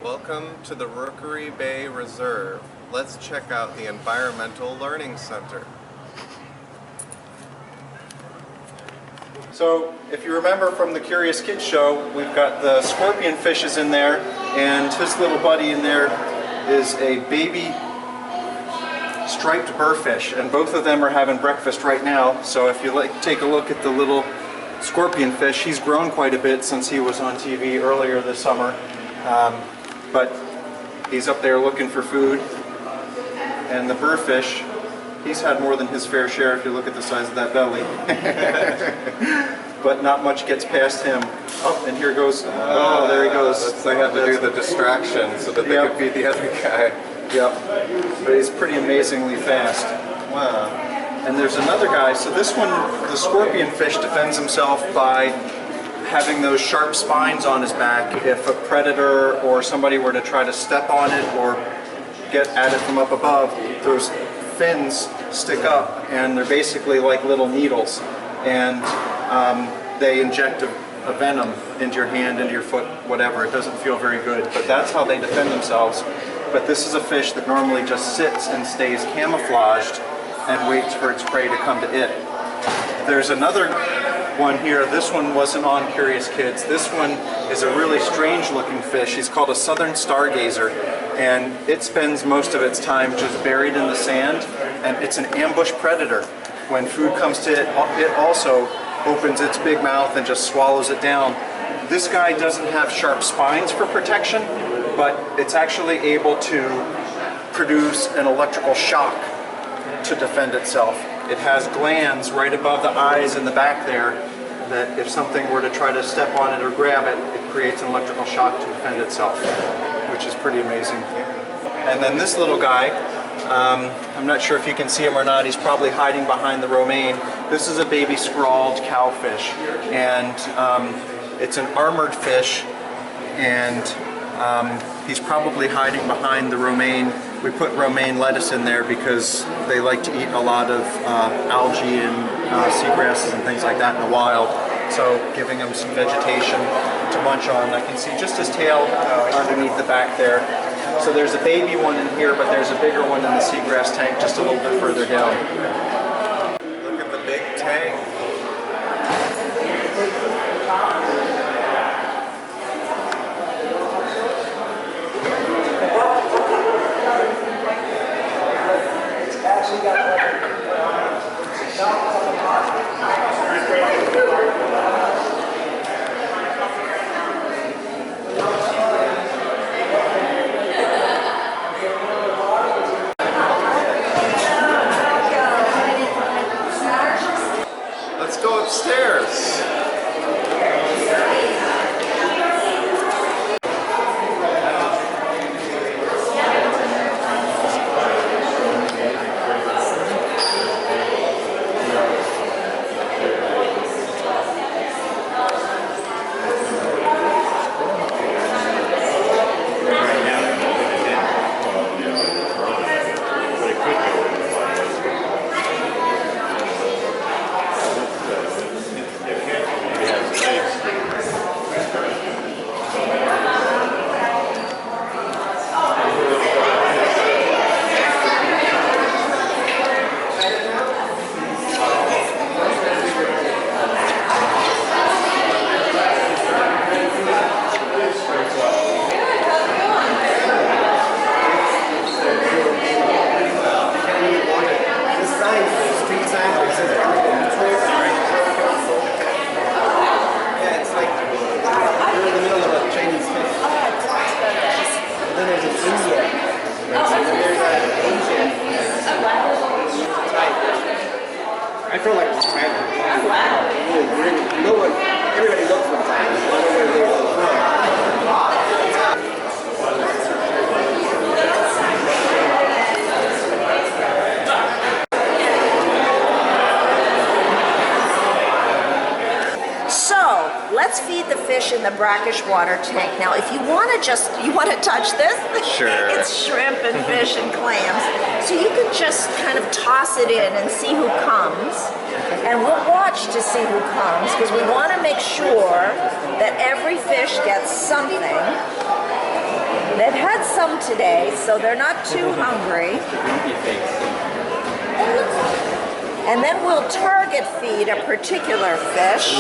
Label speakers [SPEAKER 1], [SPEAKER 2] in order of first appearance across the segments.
[SPEAKER 1] Welcome to the Rookery Bay Reserve. Let's check out the Environmental Learning Center.
[SPEAKER 2] So, if you remember from the Curious Kid show, we've got the scorpion fishes in there, and his little buddy in there is a baby striped burrfish, and both of them are having breakfast right now. So if you take a look at the little scorpion fish, he's grown quite a bit since he was on TV earlier this summer. But he's up there looking for food. And the burrfish, he's had more than his fair share if you look at the size of that belly. But not much gets past him. Oh, and here goes, oh, there he goes.
[SPEAKER 1] They had to do the distraction so that they could feed the other guy.
[SPEAKER 2] Yep, but he's pretty amazingly fast.
[SPEAKER 1] Wow.
[SPEAKER 2] And there's another guy, so this one, the scorpion fish defends himself by having those sharp spines on his back. If a predator or somebody were to try to step on it or get at it from up above, those fins stick up and they're basically like little needles. And they inject a venom into your hand, into your foot, whatever. It doesn't feel very good, but that's how they defend themselves. But this is a fish that normally just sits and stays camouflaged and waits for its prey to come to it. There's another one here. This one wasn't on Curious Kids. This one is a really strange looking fish. He's called a southern stargazer, and it spends most of its time just buried in the sand, and it's an ambush predator. When food comes to it, it also opens its big mouth and just swallows it down. This guy doesn't have sharp spines for protection, but it's actually able to produce an electrical shock to defend itself. It has glands right above the eyes in the back there that if something were to try to step on it or grab it, it creates an electrical shock to defend itself, which is pretty amazing. And then this little guy, I'm not sure if you can see him or not, he's probably hiding behind the romaine. This is a baby scrawled cowfish, and it's an armored fish, and he's probably hiding behind the romaine. We put romaine lettuce in there because they like to eat a lot of algae and seagrasses and things like that in the wild. So giving him some vegetation to munch on. I can see just his tail underneath the back there. So there's a baby one in here, but there's a bigger one in the seagrass tank just a little bit further down.
[SPEAKER 1] Look at the big tank. Let's go upstairs.
[SPEAKER 3] I feel like it's China. Oh, wow. No one, everybody looks from China. I don't know where they're from.
[SPEAKER 4] Let's feed the fish in the brackish water tank. Now, if you want to touch this?
[SPEAKER 1] Sure.
[SPEAKER 4] It's shrimp and fish and clams. So you can just kind of toss it in and see who comes. And we'll watch to see who comes because we want to make sure that every fish gets something. They've had some today, so they're not too hungry. And then we'll target feed a particular fish.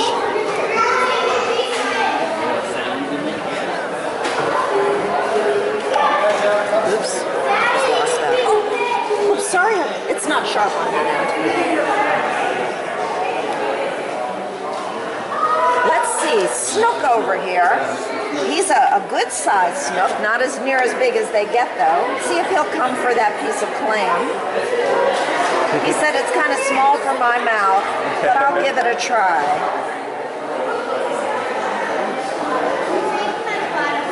[SPEAKER 4] Oops, just lost that. Oh, sorry, it's not sharp on that end. Let's see, snook over here. He's a good sized snook, not as near as big as they get though. See if he'll come for that piece of clam. He said it's kind of small for my mouth, but I'll give it a try.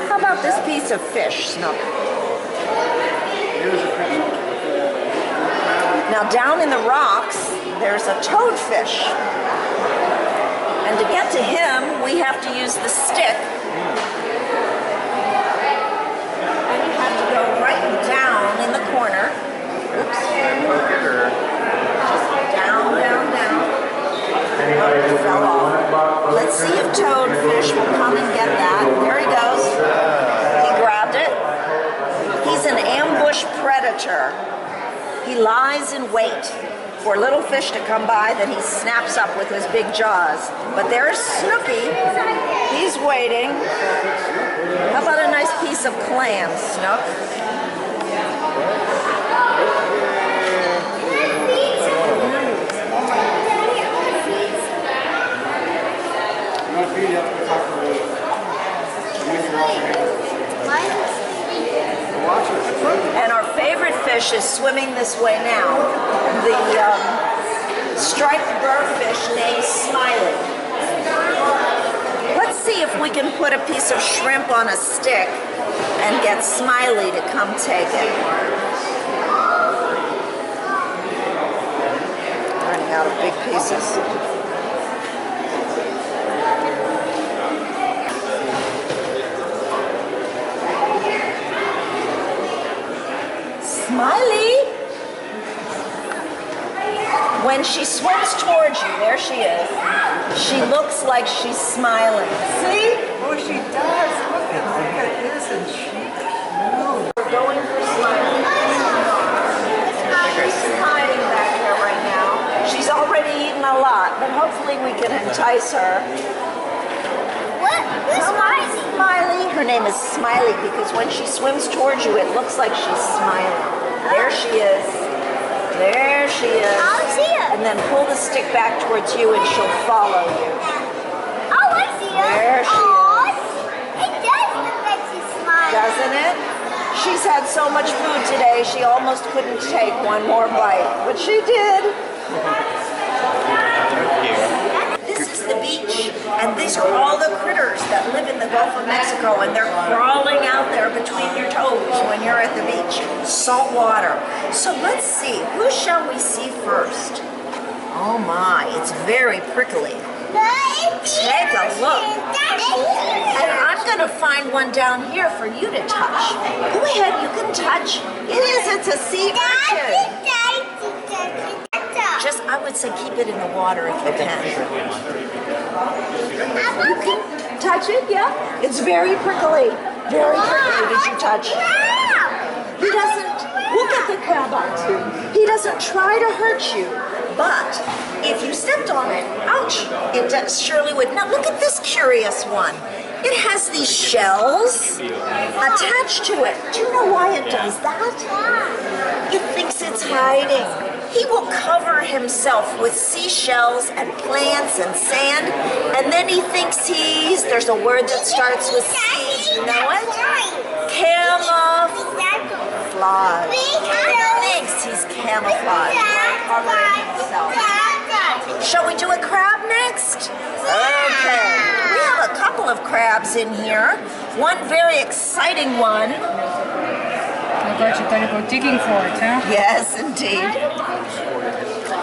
[SPEAKER 4] How about this piece of fish, Snook? Now down in the rocks, there's a toadfish. And to get to him, we have to use the stick. And you have to go right down in the corner. Oops. Just down, down, down. Oh, it fell off. Let's see if toadfish will come and get that. There he goes. He grabbed it. He's an ambush predator. He lies in wait for little fish to come by that he snaps up with his big jaws. But there's Snooky. He's waiting. How about a nice piece of clam, Snook? And our favorite fish is swimming this way now. The striped burrfish named Smiley. Let's see if we can put a piece of shrimp on a stick and get Smiley to come take it. Running out of big pieces. Smiley! When she swims towards you, there she is. She looks like she's smiling. See?
[SPEAKER 5] Oh, she does. Look at this, and she cute.
[SPEAKER 4] We're going for Smiley. She's hiding back here right now. She's already eaten a lot, but hopefully we can entice her.
[SPEAKER 6] What? Who's Smiley?
[SPEAKER 4] Smiley. Her name is Smiley because when she swims towards you, it looks like she's smiling. There she is. There she is.
[SPEAKER 6] I see her.
[SPEAKER 4] And then pull the stick back towards you and she'll follow you.
[SPEAKER 6] Oh, I see her.
[SPEAKER 4] There she is.
[SPEAKER 6] It does look like she's smiling.
[SPEAKER 4] Doesn't it? She's had so much food today, she almost couldn't take one more bite, but she did. This is the beach, and these are all the critters that live in the Gulf of Mexico, and they're crawling out there between your toes when you're at the beach. Salt water. So let's see, who shall we see first? Oh my, it's very prickly. Take a look. And I'm going to find one down here for you to touch. Go ahead, you can touch. It's a sea urchin. Just, I would say keep it in the water if you can. You can touch it, yeah? It's very prickly. Very prickly. Did you touch? He doesn't, we'll get the crab on too. He doesn't try to hurt you, but if you stepped on it, ouch, it surely would. Now look at this curious one. It has these shells attached to it. Do you know why it does that? It thinks it's hiding. He will cover himself with seashells and plants and sand, and then he thinks there's a word that starts with C. Do you know it? Camouflage. He thinks he's camouflaged while covering himself. Shall we do a crab next? Okay. We have a couple of crabs in here. One very exciting one.
[SPEAKER 5] I thought you gotta go digging for it, huh?
[SPEAKER 4] Yes, indeed.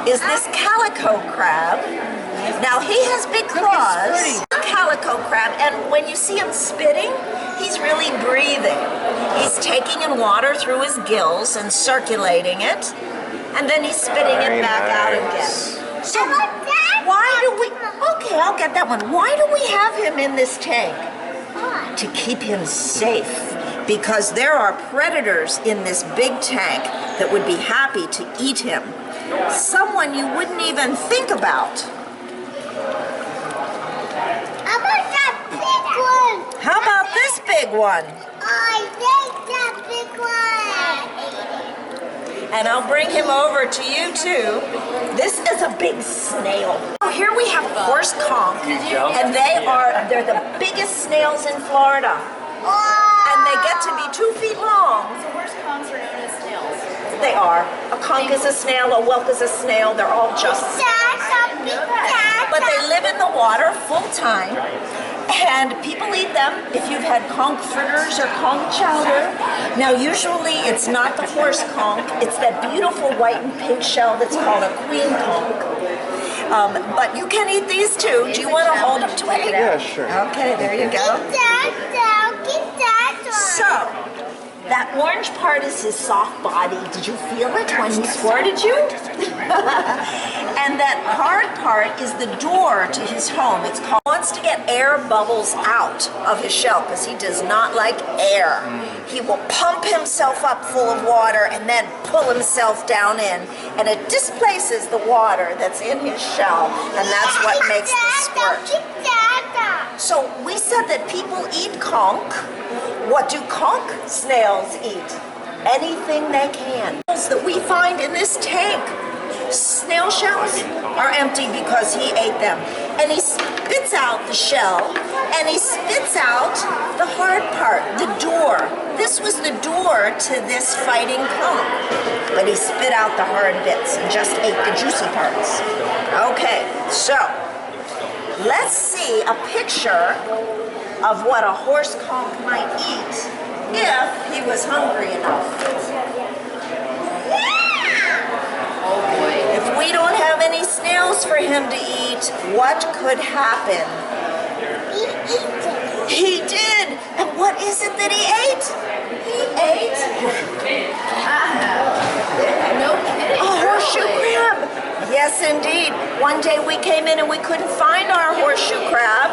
[SPEAKER 4] Is this calico crab. Now he has big claws. Calico crab, and when you see him spitting, he's really breathing. He's taking in water through his gills and circulating it, and then he's spitting it back out again. So why do we, okay, I'll get that one. Why do we have him in this tank? To keep him safe. because there are predators in this big tank that would be happy to eat him. Someone you wouldn't even think about.
[SPEAKER 6] How about that big one?
[SPEAKER 4] How about this big one?
[SPEAKER 6] I like that big one.
[SPEAKER 4] And I'll bring him over to you too. This is a big snail. Oh, here we have horse conch, and they're the biggest snails in Florida. And they get to be 2 feet long.
[SPEAKER 7] So horse conchs are known as snails.
[SPEAKER 4] They are. A conch is a snail, a whelk is a snail. They're all just. But they live in the water full time. And people eat them if you've had conch fritters or conch chowder. Now usually it's not the horse conch, it's that beautiful white and pink shell that's called a queen conch. But you can eat these too. Do you want to hold them to it?
[SPEAKER 2] Yeah, sure.
[SPEAKER 4] Okay, there you go. So, that orange part is his soft body. Did you feel it when he squirted you? And that hard part is the door to his home. It's called, he wants to get air bubbles out of his shell because he does not like air. He will pump himself up full of water and then pull himself down in, and it displaces the water that's in his shell, and that's what makes the squirt. So we said that people eat conch. What do conch snails eat? Anything they can. That we find in this tank. Snail shells are empty because he ate them. And he spits out the shell, and he spits out the hard part, the door. This was the door to this fighting conch. But he spit out the hard bits and just ate the juicy parts. Okay, so let's see a picture of what a horse conch might eat if he was hungry enough. If we don't have any snails for him to eat, what could happen? He did! And what is it that he ate? He ate
[SPEAKER 7] No kidding.
[SPEAKER 4] a horseshoe crab. Yes, indeed. One day we came in and we couldn't find our horseshoe crab.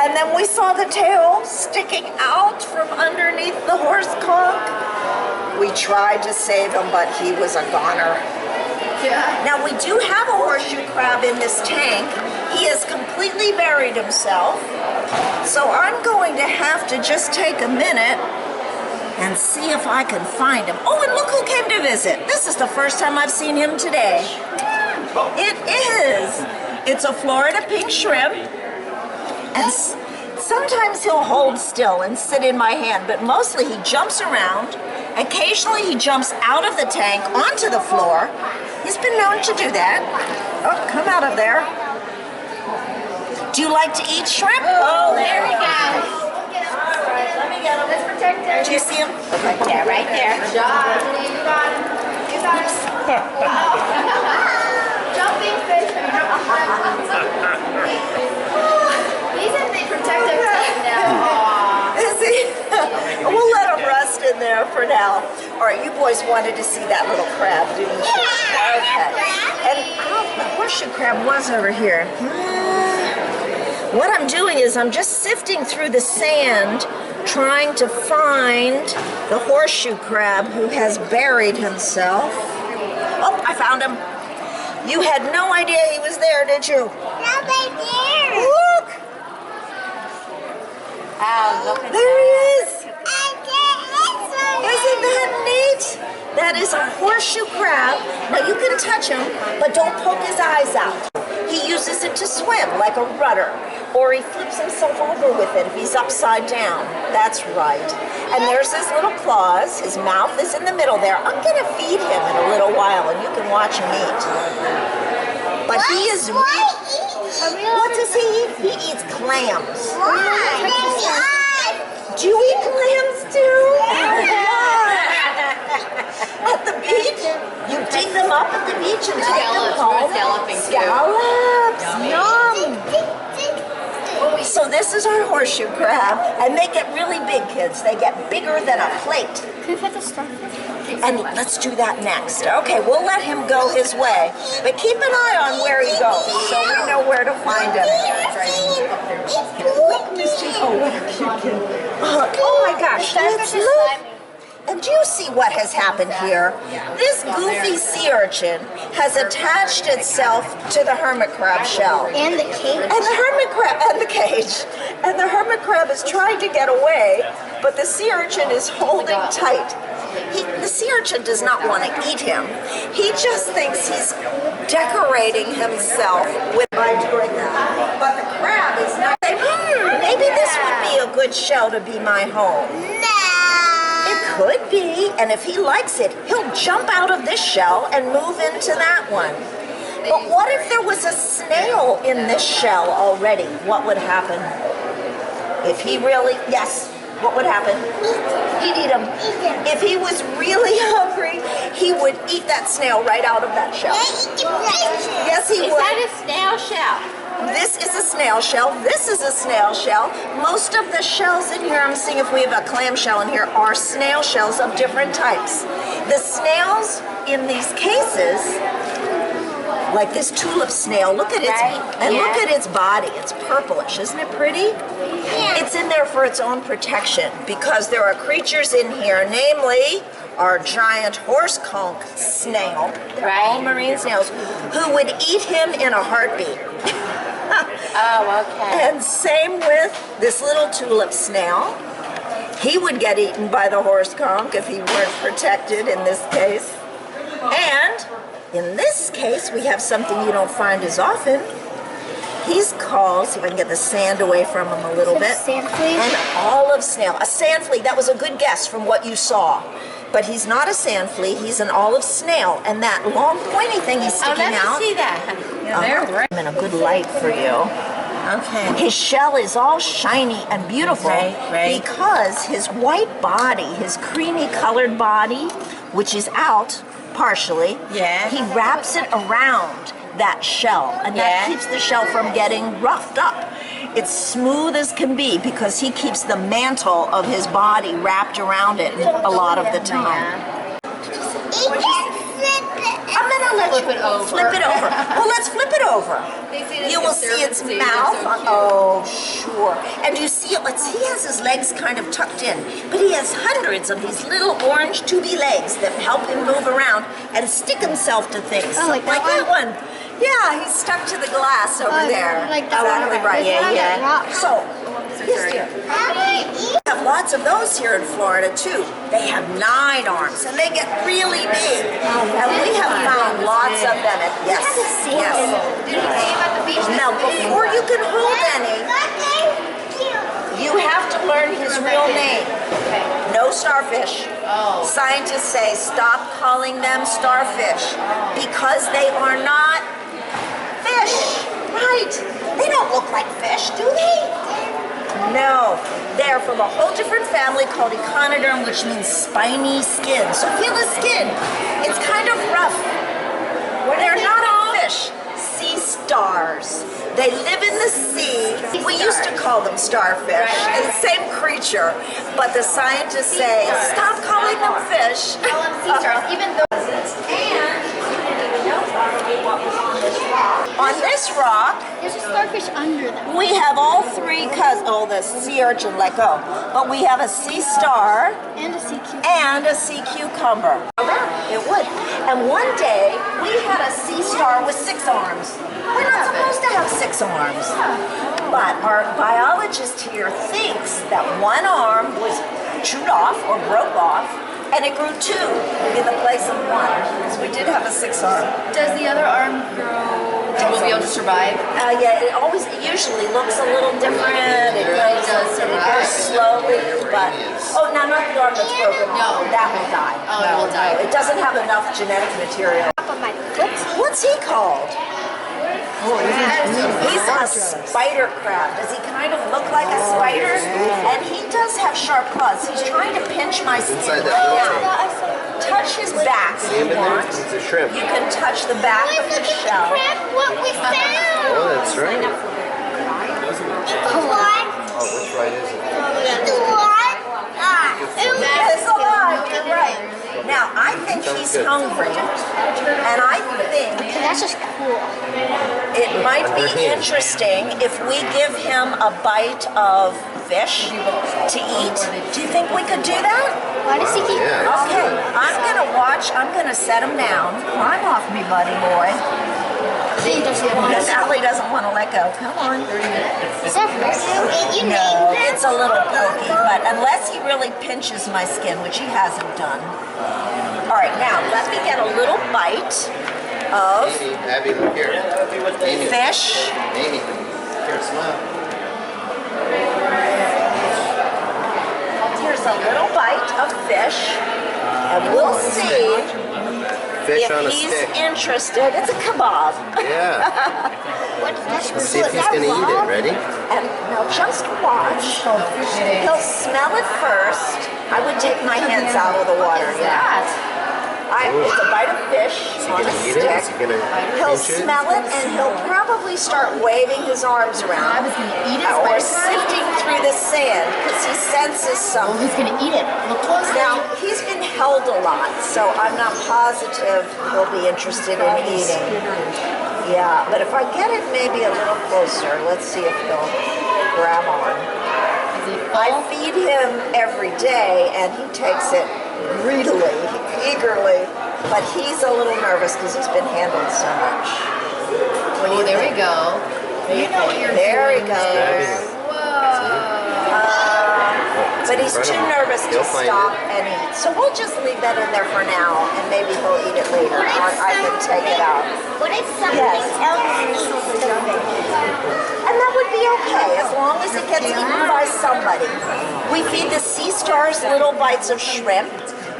[SPEAKER 4] And then we saw the tail sticking out from underneath the horse conch. We tried to save him, but he was a goner.
[SPEAKER 7] Yeah.
[SPEAKER 4] Now we do have a horseshoe crab in this tank. He has completely buried himself. So I'm going to have to just take a minute and see if I can find him. Oh, and look who came to visit. This is the first time I've seen him today. It is. It's a Florida pink shrimp. And sometimes he'll hold still and sit in my hand, but mostly he jumps around. Occasionally he jumps out of the tank onto the floor. He's been known to do that. Oh, come out of there. Do you like to eat shrimp? Oh,
[SPEAKER 7] There we go.
[SPEAKER 4] All right, let me get him.
[SPEAKER 7] Let's protect her.
[SPEAKER 4] Do you see him? Okay, yeah, right there.
[SPEAKER 7] Good job. You got him. You got him. Jumping fish. He's in the protective tank now.
[SPEAKER 4] Is he? We'll let him rest in there for now. All right, you boys wanted to see that little crab, didn't you? Okay. And the horseshoe crab was over here. What I'm doing is I'm just sifting through the sand, trying to find the horseshoe crab who has buried himself. Oh, I found him. You had no idea he was there, did you? Look!
[SPEAKER 7] Look at
[SPEAKER 4] There he is!
[SPEAKER 6] I
[SPEAKER 4] Isn't that neat? That is a horseshoe crab. Now you can touch him, but don't poke his eyes out. He uses it to swim like a rudder, or he flips himself over with it if he's upside down. That's right. And there's his little claws. His mouth is in the middle there. I'm gonna feed him in a little while, and you can watch him eat. But he is what does he eat? He eats clams. Do you eat clams too? At the beach? You dig them up at the beach and take them home? Scallops. Yum. So this is our horseshoe crab, and they get really big, kids. They get bigger than a plate.
[SPEAKER 6] Can we put the starfish?
[SPEAKER 4] And let's do that next. Okay, we'll let him go his way, but keep an eye on where he goes so we know where to find him. Oh my gosh, let's look. And do you see what has happened here? This goofy sea urchin has attached itself to the hermit crab shell.
[SPEAKER 6] And the cage.
[SPEAKER 4] And the hermit crab, and the cage. And the hermit crab is trying to get away, but the sea urchin is holding tight. The sea urchin does not want to eat him. He just thinks he's decorating himself by doing that. But the crab is not saying, maybe this would be a good shell to be my home. It could be, and if he likes it, he'll jump out of this shell and move into that one. But what if there was a snail in this shell already? What would happen? If he really, yes, what would happen? He'd eat him. If he was really hungry, he would eat that snail right out of that shell. Yes, he would.
[SPEAKER 7] Is that a snail shell?
[SPEAKER 4] This is a snail shell. This is a snail shell. Most of the shells in here, I'm seeing if we have a clam shell in here, are snail shells of different types. The snails in these cases, like this tulip snail, look at look at its body. It's purplish. Isn't it pretty? Yeah. It's in there for its own protection because there are creatures in here, namely our giant horse conch snail. They're all marine snails who would eat him in a heartbeat.
[SPEAKER 7] Oh, okay.
[SPEAKER 4] And same with this little tulip snail. He would get eaten by the horse conch if he weren't protected in this case. And in this case, we have something you don't find as often. He's called, see if I can get the sand away from him a little bit.
[SPEAKER 6] Sand flea?
[SPEAKER 4] An olive snail. A sand flea, that was a good guess from what you saw. But he's not a sand flea, he's an olive snail. And that long pointy thing he's sticking out.
[SPEAKER 7] Let me see that.
[SPEAKER 4] I'm in a good light for you.
[SPEAKER 7] Okay.
[SPEAKER 4] His shell is all shiny and beautiful because his white body, his creamy colored body, which is out partially, he wraps it around that shell, and that keeps the shell from getting roughed up. It's smooth as can be because he keeps the mantle of his body wrapped around it a lot of the time. I'm gonna let
[SPEAKER 7] Flip it over.
[SPEAKER 4] Flip it over. Well, let's flip it over. You will see its mouth. Oh, sure. And you see it. Let's see. He has his legs kind of tucked in, but he has hundreds of these little orange tubey legs that help him move around and stick himself to things.
[SPEAKER 6] Oh, like that
[SPEAKER 4] one? Yeah, he's stuck to the glass over there.
[SPEAKER 6] Like that
[SPEAKER 4] exactly
[SPEAKER 6] one.
[SPEAKER 4] right.
[SPEAKER 6] Yeah.
[SPEAKER 4] So, yes, dear. We have lots of those here in Florida too. They have 9 arms and they get really big. And we have found lots of them at yes. Now before you can hold any, you have to learn his real name. No starfish. Scientists say stop calling them starfish because they are not fish. Right. They don't look like fish, do they? No, they're from a whole different family called Echinoderm, which means spiny skin. So feel the skin. It's kind of rough. They're not all fish. Sea stars. They live in the sea. We used to call them starfish. It's the same creature, but the scientists say stop calling them fish.
[SPEAKER 7] Call them sea stars, even though.
[SPEAKER 4] On this rock,
[SPEAKER 6] There's a starfish under them.
[SPEAKER 4] we have all 3 cousins. Oh, the sea urchin let go. But we have a sea star
[SPEAKER 6] And a sea cucumber.
[SPEAKER 4] and a sea cucumber. It would. And one day, we had a sea star with 6 arms. We're not supposed to have 6 arms. But our biologist here thinks that one arm was chewed off or broke off, and it grew 2 in the place of 1. So we did have a 6 arm.
[SPEAKER 7] Does the other arm grow to be able to survive?
[SPEAKER 4] Yeah, it usually looks a little different. It goes slowly, but now not the arm that's broken off. That will die.
[SPEAKER 7] Oh, it will die.
[SPEAKER 4] It doesn't have enough genetic material. What's he called? He's a spider crab. Does he kind of look like a spider? And he does have sharp claws. He's trying to pinch my skin right now. Touch his back if you want.
[SPEAKER 1] It's a shrimp.
[SPEAKER 4] You can touch the back of his shell.
[SPEAKER 6] What we found!
[SPEAKER 1] Oh, that's right.
[SPEAKER 6] It's alive!
[SPEAKER 1] Oh, which right is it?
[SPEAKER 6] It's alive!
[SPEAKER 4] It's alive, you're right. Now, I think he he's hungry. And I think
[SPEAKER 6] That's just cool.
[SPEAKER 4] it might be interesting if we give him a bite of fish to eat. Do you think we could do that?
[SPEAKER 6] Why does he keep?
[SPEAKER 4] Okay, I'm gonna watch. I'm gonna set him down. Climb off me, buddy boy.
[SPEAKER 6] He doesn't want
[SPEAKER 4] Because
[SPEAKER 6] to.
[SPEAKER 4] Allie doesn't want to let go. Come on.
[SPEAKER 6] Is that you
[SPEAKER 4] No, it's a little pokey, but unless he really pinches my skin, which he hasn't done. All right, now let me get a little bite of
[SPEAKER 1] Abby, look here. Amy.
[SPEAKER 4] fish.
[SPEAKER 1] Amy, here, smile.
[SPEAKER 4] Here's a little bite of fish, and we'll see
[SPEAKER 1] Fish on a
[SPEAKER 4] if he's
[SPEAKER 1] stick.
[SPEAKER 4] interested. It's a kebab.
[SPEAKER 1] Yeah. Let's see if he's gonna eat it. Ready?
[SPEAKER 4] And now just watch. He'll smell it first. I would take my hands out of the water. Yeah. It's a bite of fish on a
[SPEAKER 1] Eat it? Is
[SPEAKER 4] stick.
[SPEAKER 1] he gonna
[SPEAKER 4] He'll
[SPEAKER 1] pinch it?
[SPEAKER 4] smell it and he'll probably start waving his arms around.
[SPEAKER 7] I was gonna eat it.
[SPEAKER 4] Or sifting through the sand because he senses something.
[SPEAKER 7] He's gonna eat it. Look closely.
[SPEAKER 4] Now, he's been held a lot, so I'm not positive he'll be interested in eating. Yeah, but if I get it maybe a little closer, let's see if he'll grab on. I feed him every day, and he takes it greedily, eagerly, but he's a little nervous because he's been handled so much. What do you
[SPEAKER 7] There
[SPEAKER 4] think?
[SPEAKER 7] we go. You know what you're
[SPEAKER 4] There he
[SPEAKER 7] doing.
[SPEAKER 4] goes. But he's too nervous to
[SPEAKER 1] He'll find
[SPEAKER 4] stop and eat. So we'll just leave that in there for now, and maybe he'll eat it later. Or I can take it out.
[SPEAKER 6] What if something
[SPEAKER 4] Yes.
[SPEAKER 6] else eats the fish?
[SPEAKER 4] And that would be okay, as long as it gets eaten by somebody. We feed the sea stars little bites of shrimp.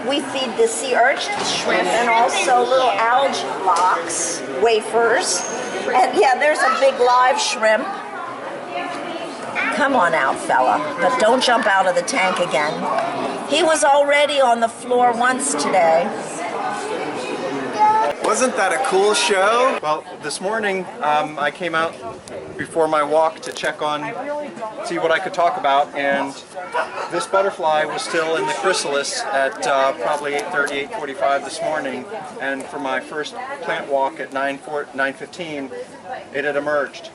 [SPEAKER 4] We feed the sea urchins shrimp and also little algae blocks, wafers. And yeah, there's a big live shrimp. Come on out, fella, but don't jump out of the tank again. He was already on the floor once today.
[SPEAKER 1] Wasn't that a cool show?
[SPEAKER 2] Well, this morning I came out before my walk to check on, see what I could talk about, and this butterfly was still in the chrysalis at probably 8:30, 8:45 this morning, and for my first plant walk at 9:15, it had emerged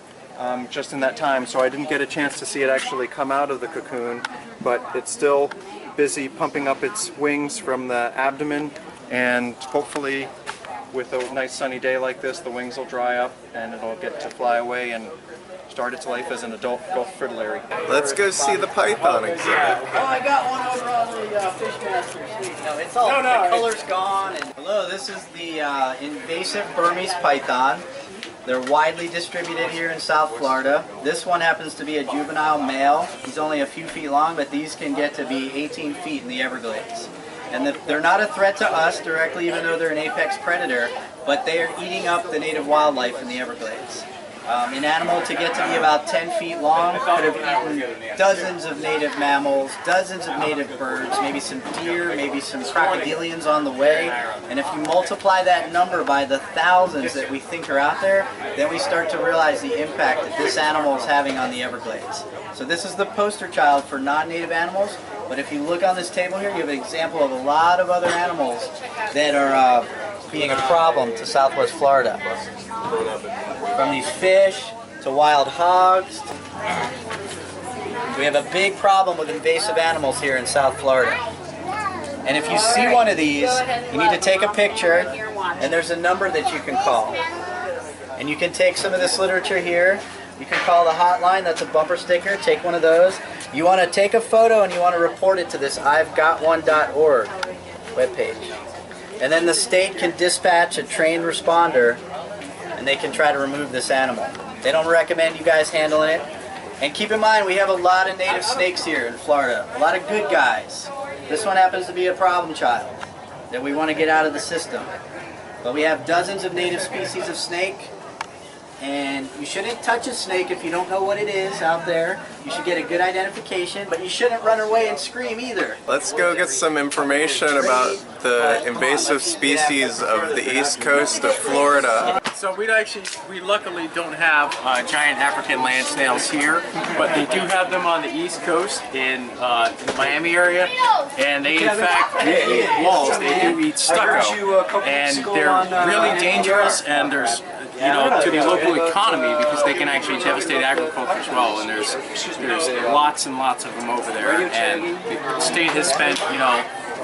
[SPEAKER 2] just in that time, so I didn't get a chance to see it actually come out of the cocoon, but it's still busy pumping up its wings from the abdomen, and hopefully with a nice sunny day like this, the wings will dry up and it'll get to fly away and start its life as an adult Gulf fritillary.
[SPEAKER 1] Let's go see the python exhibit.
[SPEAKER 8] Oh, I got one over on the Fishmaster. No, it's all the color's gone. And hello, this is the invasive Burmese python. They're widely distributed here in South Florida. This one happens to be a juvenile male. He's only a few feet long, but these can get to be 18 feet in the Everglades. And they're not a threat to us directly, even though they're an apex predator, but they are eating up the native wildlife in the Everglades. An animal to get to be about 10 feet long could have eaten dozens of native mammals, dozens of native birds, maybe some deer, maybe some crocodilians on the way. And if you multiply that number by the thousands that we think are out there, then we start to realize the impact that this animal is having on the Everglades. So this is the poster child for non-native animals, but if you look on this table here, you have an example of a lot of other animals that are being a problem to Southwest Florida. From these fish to wild hogs. We have a big problem with invasive animals here in South Florida. And if you see one of these, you need to take a picture, and there's a number that you can call. And you can take some of this literature here. You can call the hotline, that's a bumper sticker, take one of those. You want to take a photo and you want to report it to this I'veGotOne.org webpage. And then the state can dispatch a trained responder and they can try to remove this animal. They don't recommend you guys handling it. And keep in mind, we have a lot of native snakes here in Florida, a lot of good guys. This one happens to be a problem child that we want to get out of the system. But we have dozens of native species of snake, and you shouldn't touch a snake if you don't know what it is out there. You should get a good identification, but you shouldn't run away and scream either.
[SPEAKER 1] Let's go get some information about the invasive species of the east coast of Florida.
[SPEAKER 9] So we luckily don't have giant African land snails here, but they do have them on the East Coast in the Miami area, and they in fact do eat walls. They do eat stucco, and they're really dangerous. And there's to the local economy because they can actually devastate agriculture as well. And there's lots and lots of them over there, and the state has spent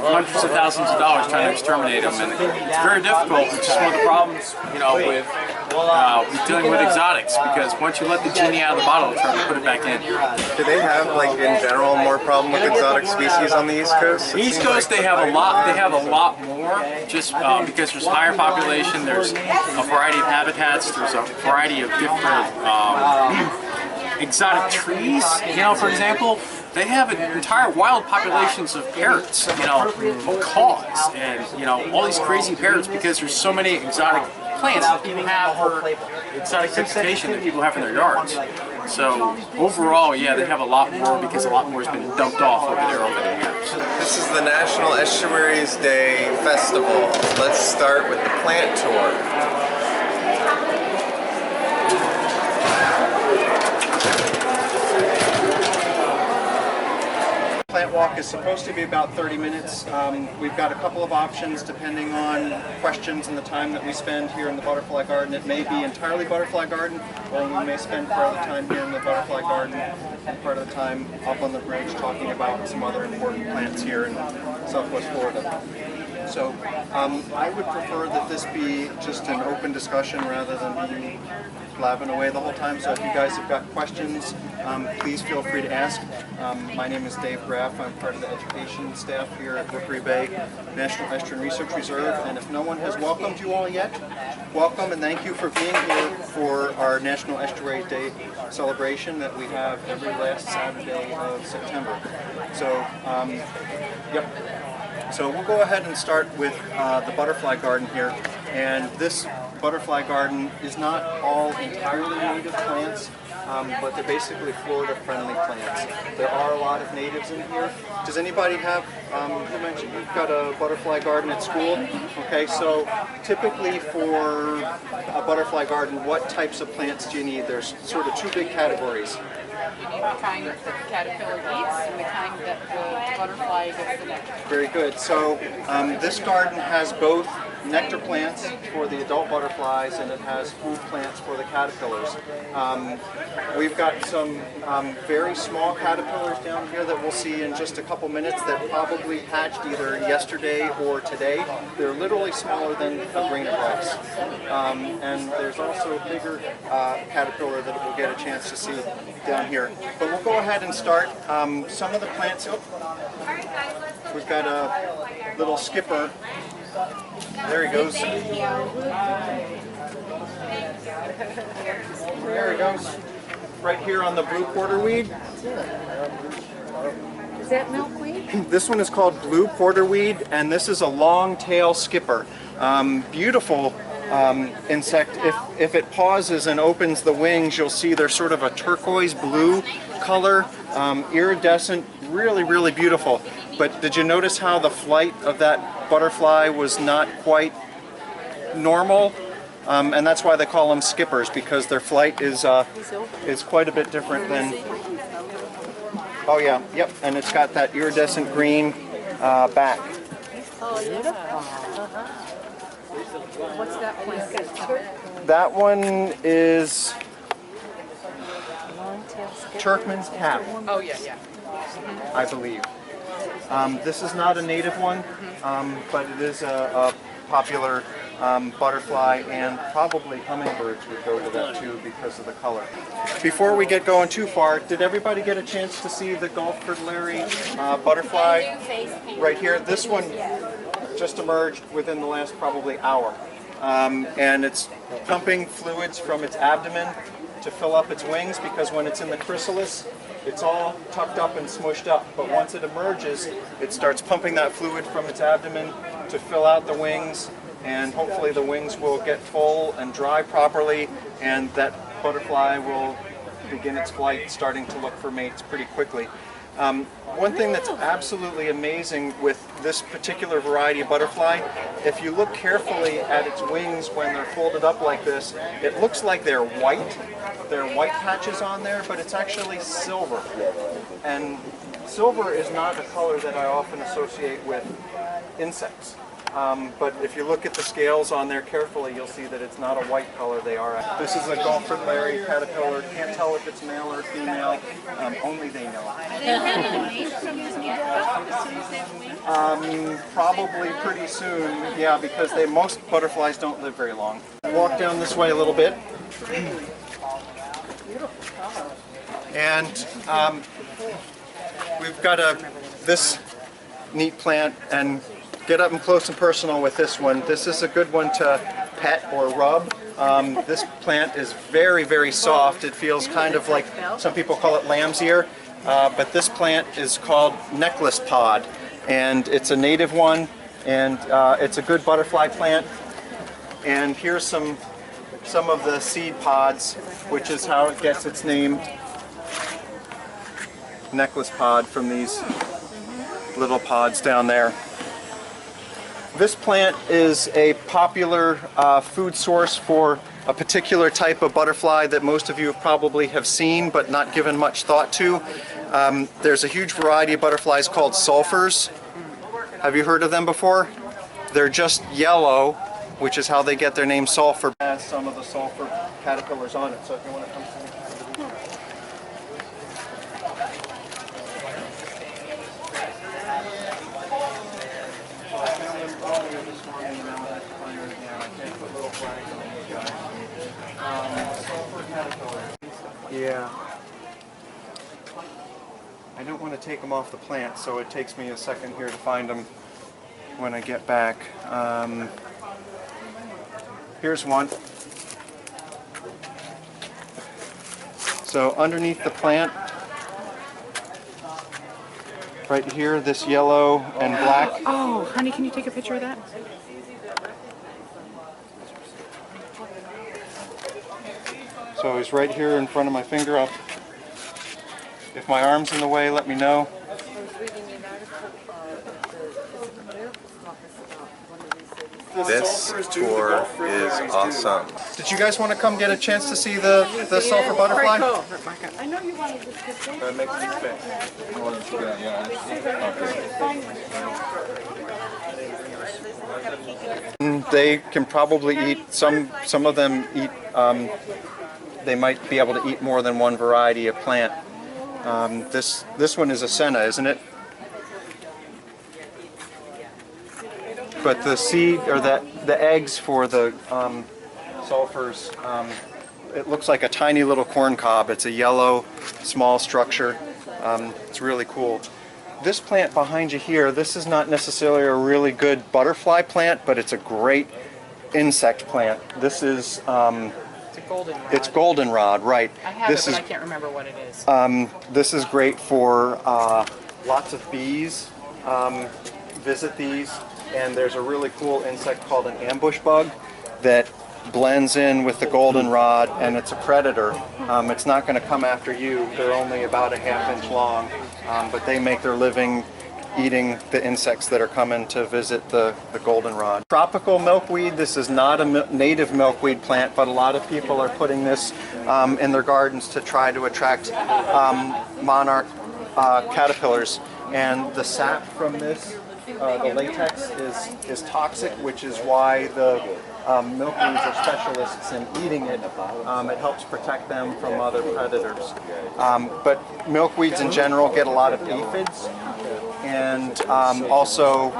[SPEAKER 9] hundreds of thousands of dollars trying to exterminate them, and it's very difficult, which is one of the problems, with dealing with exotics, because once you let the genie out of the bottle, it's hard to put it back in.
[SPEAKER 1] Do they have, like, in general, more problem with exotic species on the East Coast?
[SPEAKER 9] The East Coast, they have a lot. They have a lot more, just because there's higher population. There's a variety of habitats. There's a variety of different exotic trees. For example. They have entire wild populations of parrots, macaws, and all these crazy parrots because there's so many exotic plants that people have for exotic vegetation that people have in their yards. So overall, yeah, they have a lot more because a lot more has been dumped off over there over the years.
[SPEAKER 1] This is the National Estuaries Day Festival. Let's start with the plant tour.
[SPEAKER 2] Plant walk is supposed to be about 30 minutes. We've got a couple of options depending on questions and the time that we spend here in the butterfly garden. It may be entirely butterfly garden, or we may spend part of the time here in the butterfly garden and part of the time up on the bridge talking about some other important plants here in Southwest Florida. So I would prefer that this be just an open discussion rather than me blabbing away the whole time. So if you guys have got questions, please feel free to ask. My name is Dave Graff. I'm part of the education staff here at Rookery Bay National Estuarine Research Reserve. And if no one has welcomed you all yet, welcome and thank you for being here for our National Estuaries Day celebration that we have every last Saturday of September. So, yep. So we'll go ahead and start with the butterfly garden here. And this butterfly garden is not all entirely native plants, but they're basically Florida-friendly plants. There are a lot of natives in here. Does anybody have, you mentioned you've got a butterfly garden at school? Okay, so typically for a butterfly garden, what types of plants do you need? There's sort of two big categories.
[SPEAKER 10] You need the kind that the caterpillar eats and the kind that the butterfly gets the nectar.
[SPEAKER 2] Very good. So this garden has both nectar plants for the adult butterflies and it has food plants for the caterpillars. We've got some very small caterpillars down here that we'll see in just a couple minutes that probably hatched either yesterday or today. They're literally smaller than a grain of rice. And there's also a bigger caterpillar that we'll get a chance to see down here. But we'll go ahead and start. Some of the plants, we've got a little skipper. There he goes. There he goes. Right here on the blue porterweed.
[SPEAKER 10] Is that milkweed?
[SPEAKER 2] This one is called blue porterweed, and this is a long-tail skipper. Beautiful insect. If it pauses and opens the wings, you'll see there's sort of a turquoise blue color, iridescent, really, really beautiful. But did you notice how the flight of that butterfly was not quite normal? And that's why they call them skippers, because their flight is quite a bit different than... Oh yeah, yep, and it's got that iridescent green back.
[SPEAKER 10] Oh, yeah. What's that plant?
[SPEAKER 2] That one is Turkman's cap.
[SPEAKER 10] Oh, yeah, yeah.
[SPEAKER 2] I believe. This is not a native one, but it is a popular butterfly, and probably hummingbirds would go to that too because of the color. Before we get going too far, did everybody get a chance to see the Gulf fritillary butterfly right here? This one just emerged within the last probably hour, and it's pumping fluids from its abdomen to fill up its wings, because when it's in the chrysalis, it's all tucked up and smushed up, but once it emerges, it starts pumping that fluid from its abdomen to fill out the wings, and hopefully the wings will get full and dry properly, and that butterfly will begin its flight, starting to look for mates pretty quickly. One thing that's absolutely amazing with this particular variety of butterfly, if you look carefully at its wings when they're folded up like this, it looks like they're white. There are white patches on there, but it's actually silver. And silver is not a color that I often associate with insects. But if you look at the scales on there carefully, you'll see that it's not a white color. They are. This is a Gulford Larry caterpillar. Can't tell if it's male or female. Only they know. Probably pretty soon. Yeah, because most butterflies don't live very long. Walk down this way a little bit. And we've got this neat plant, and get up and close and personal with this one. This is a good one to pet or rub. This plant is very, very soft. It feels kind of like, some people call it lamb's ear, but this plant is called necklace pod, and it's a native one, and it's a good butterfly plant. And here's some of the seed pods, which is how it gets its name, necklace pod, from these little pods down there. This plant is a popular food source for a particular type of butterfly that most of you probably have seen but not given much thought to. There's a huge variety of butterflies called sulfurs. Have you heard of them before? They're just yellow, which is how they get their name sulfur. It has some of the sulfur caterpillars on it, so if you want to come to me. Yeah. I don't want to take them off the plant, so it takes me a second here to find them when I get back. Here's one. So underneath the plant, right here, this yellow and black.
[SPEAKER 10] Oh, honey, can you take a picture of that?
[SPEAKER 2] So he's right here in front of my finger. If my arm's in the way, let me know.
[SPEAKER 1] This tour is awesome.
[SPEAKER 2] Did you guys want to come get a chance to see the sulfur butterfly?
[SPEAKER 10] I know you wanted this picture.
[SPEAKER 2] They can probably eat, some of them eat, they might be able to eat more than one variety of plant. This one is a senna, isn't it? But the seed, or the eggs for the sulfurs, it looks like a tiny little corn cob. It's a yellow, small structure. It's really cool. This plant behind you here, this is not necessarily a really good butterfly plant, but it's a great insect plant. This is it's goldenrod, right?
[SPEAKER 10] I have it, but I can't remember what it is.
[SPEAKER 2] This is great for lots of bees. Visit these, and there's a really cool insect called an ambush bug that blends in with the goldenrod, and it's a predator. It's not going to come after you. They're only about a ½ inch long, but they make their living eating the insects that are coming to visit the goldenrod. Tropical milkweed, this is not a native milkweed plant, but a lot of people are putting this in their gardens to try to attract monarch caterpillars. And the sap from this, the latex, is toxic, which is why the milkweeds are specialists in eating it. It helps protect them from other predators. But milkweeds in general get a lot of aphids, and also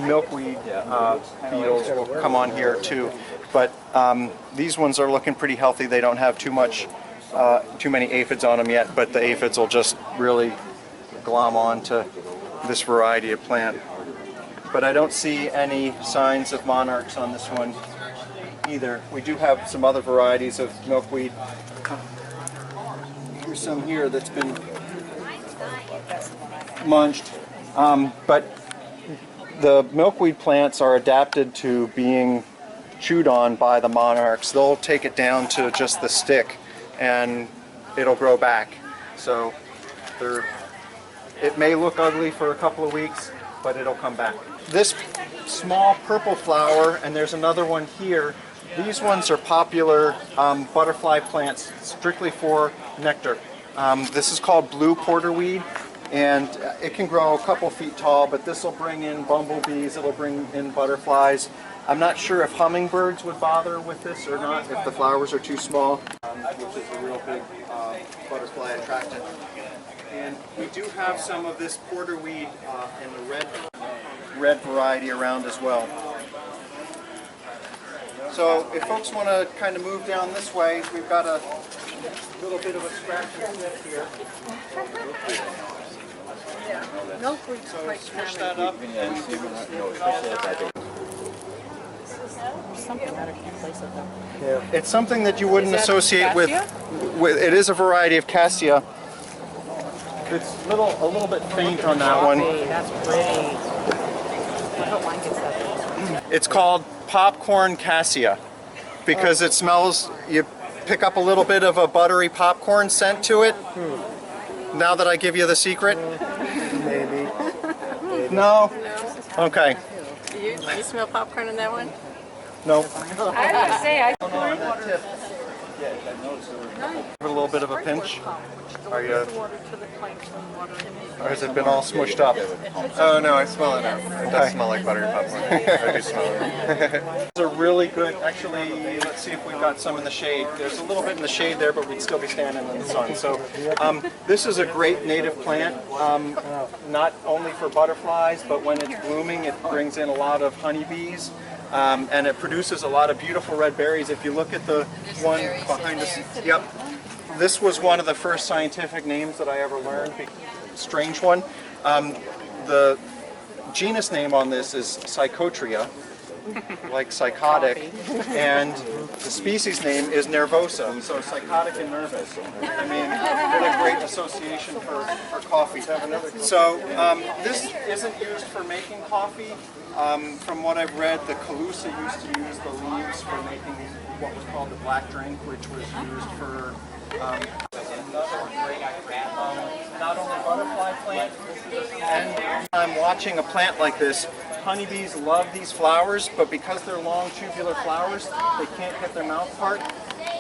[SPEAKER 2] milkweed beetles will come on here too. But these ones are looking pretty healthy. They don't have too many aphids on them yet, but the aphids will just really glom on to this variety of plant. But I don't see any signs of monarchs on this one either. We do have some other varieties of milkweed. Here's some here that's been munched. But the milkweed plants are adapted to being chewed on by the monarchs. They'll take it down to just the stick and it'll grow back. So they're It may look ugly for a couple of weeks, but it'll come back. This small purple flower, and there's another one here, these ones are popular butterfly plants strictly for nectar. This is called blue porterweed, and it can grow a couple feet tall, but this will bring in bumblebees, it'll bring in butterflies. I'm not sure if hummingbirds would bother with this or not, if the flowers are too small, which is a real big butterfly attractant. And we do have some of this porterweed in the red variety around as well. So if folks want to kind of move down this way, we've got a little bit of a scratch and sniff here. So switch that up and
[SPEAKER 10] Something I can't place it though.
[SPEAKER 2] yeah. It's something that you wouldn't associate with. It is a variety of cassia. It's a little bit faint on that one.
[SPEAKER 10] That's pretty. I hope mine gets that.
[SPEAKER 2] It's called popcorn cassia because it smells, you pick up a little bit of a buttery popcorn scent to it. Now that I give you the secret?
[SPEAKER 3] Maybe.
[SPEAKER 2] No? Okay.
[SPEAKER 10] Do you smell popcorn in that one?
[SPEAKER 2] No.
[SPEAKER 10] I was gonna say I.
[SPEAKER 2] Give it a little bit of a pinch. Are you, or has it been all smushed up?
[SPEAKER 1] Oh no, I smell it now. It does smell like buttery popcorn. I do smell it.
[SPEAKER 2] It's a really good, actually, let's see if we've got some in the shade. There's a little bit in the shade there, but we'd still be standing in the sun. So this is a great native plant, not only for butterflies, but when it's blooming, it brings in a lot of honeybees. And it produces a lot of beautiful red berries. If you look at the one behind us, yep. This was one of the first scientific names that I ever learned. Strange one. The genus name on this is Psychotria, like psychotic, and the species name is nervosa, so psychotic and nervous. I mean, what a great association for coffee. So this isn't used for making coffee. From what I've read, the Calusa used to use the leaves for making what was called the black drink, which was used for another great not only butterfly plant, and I'm watching a plant like this. Honeybees love these flowers, but because they're long tubular flowers, they can't get their mouth part.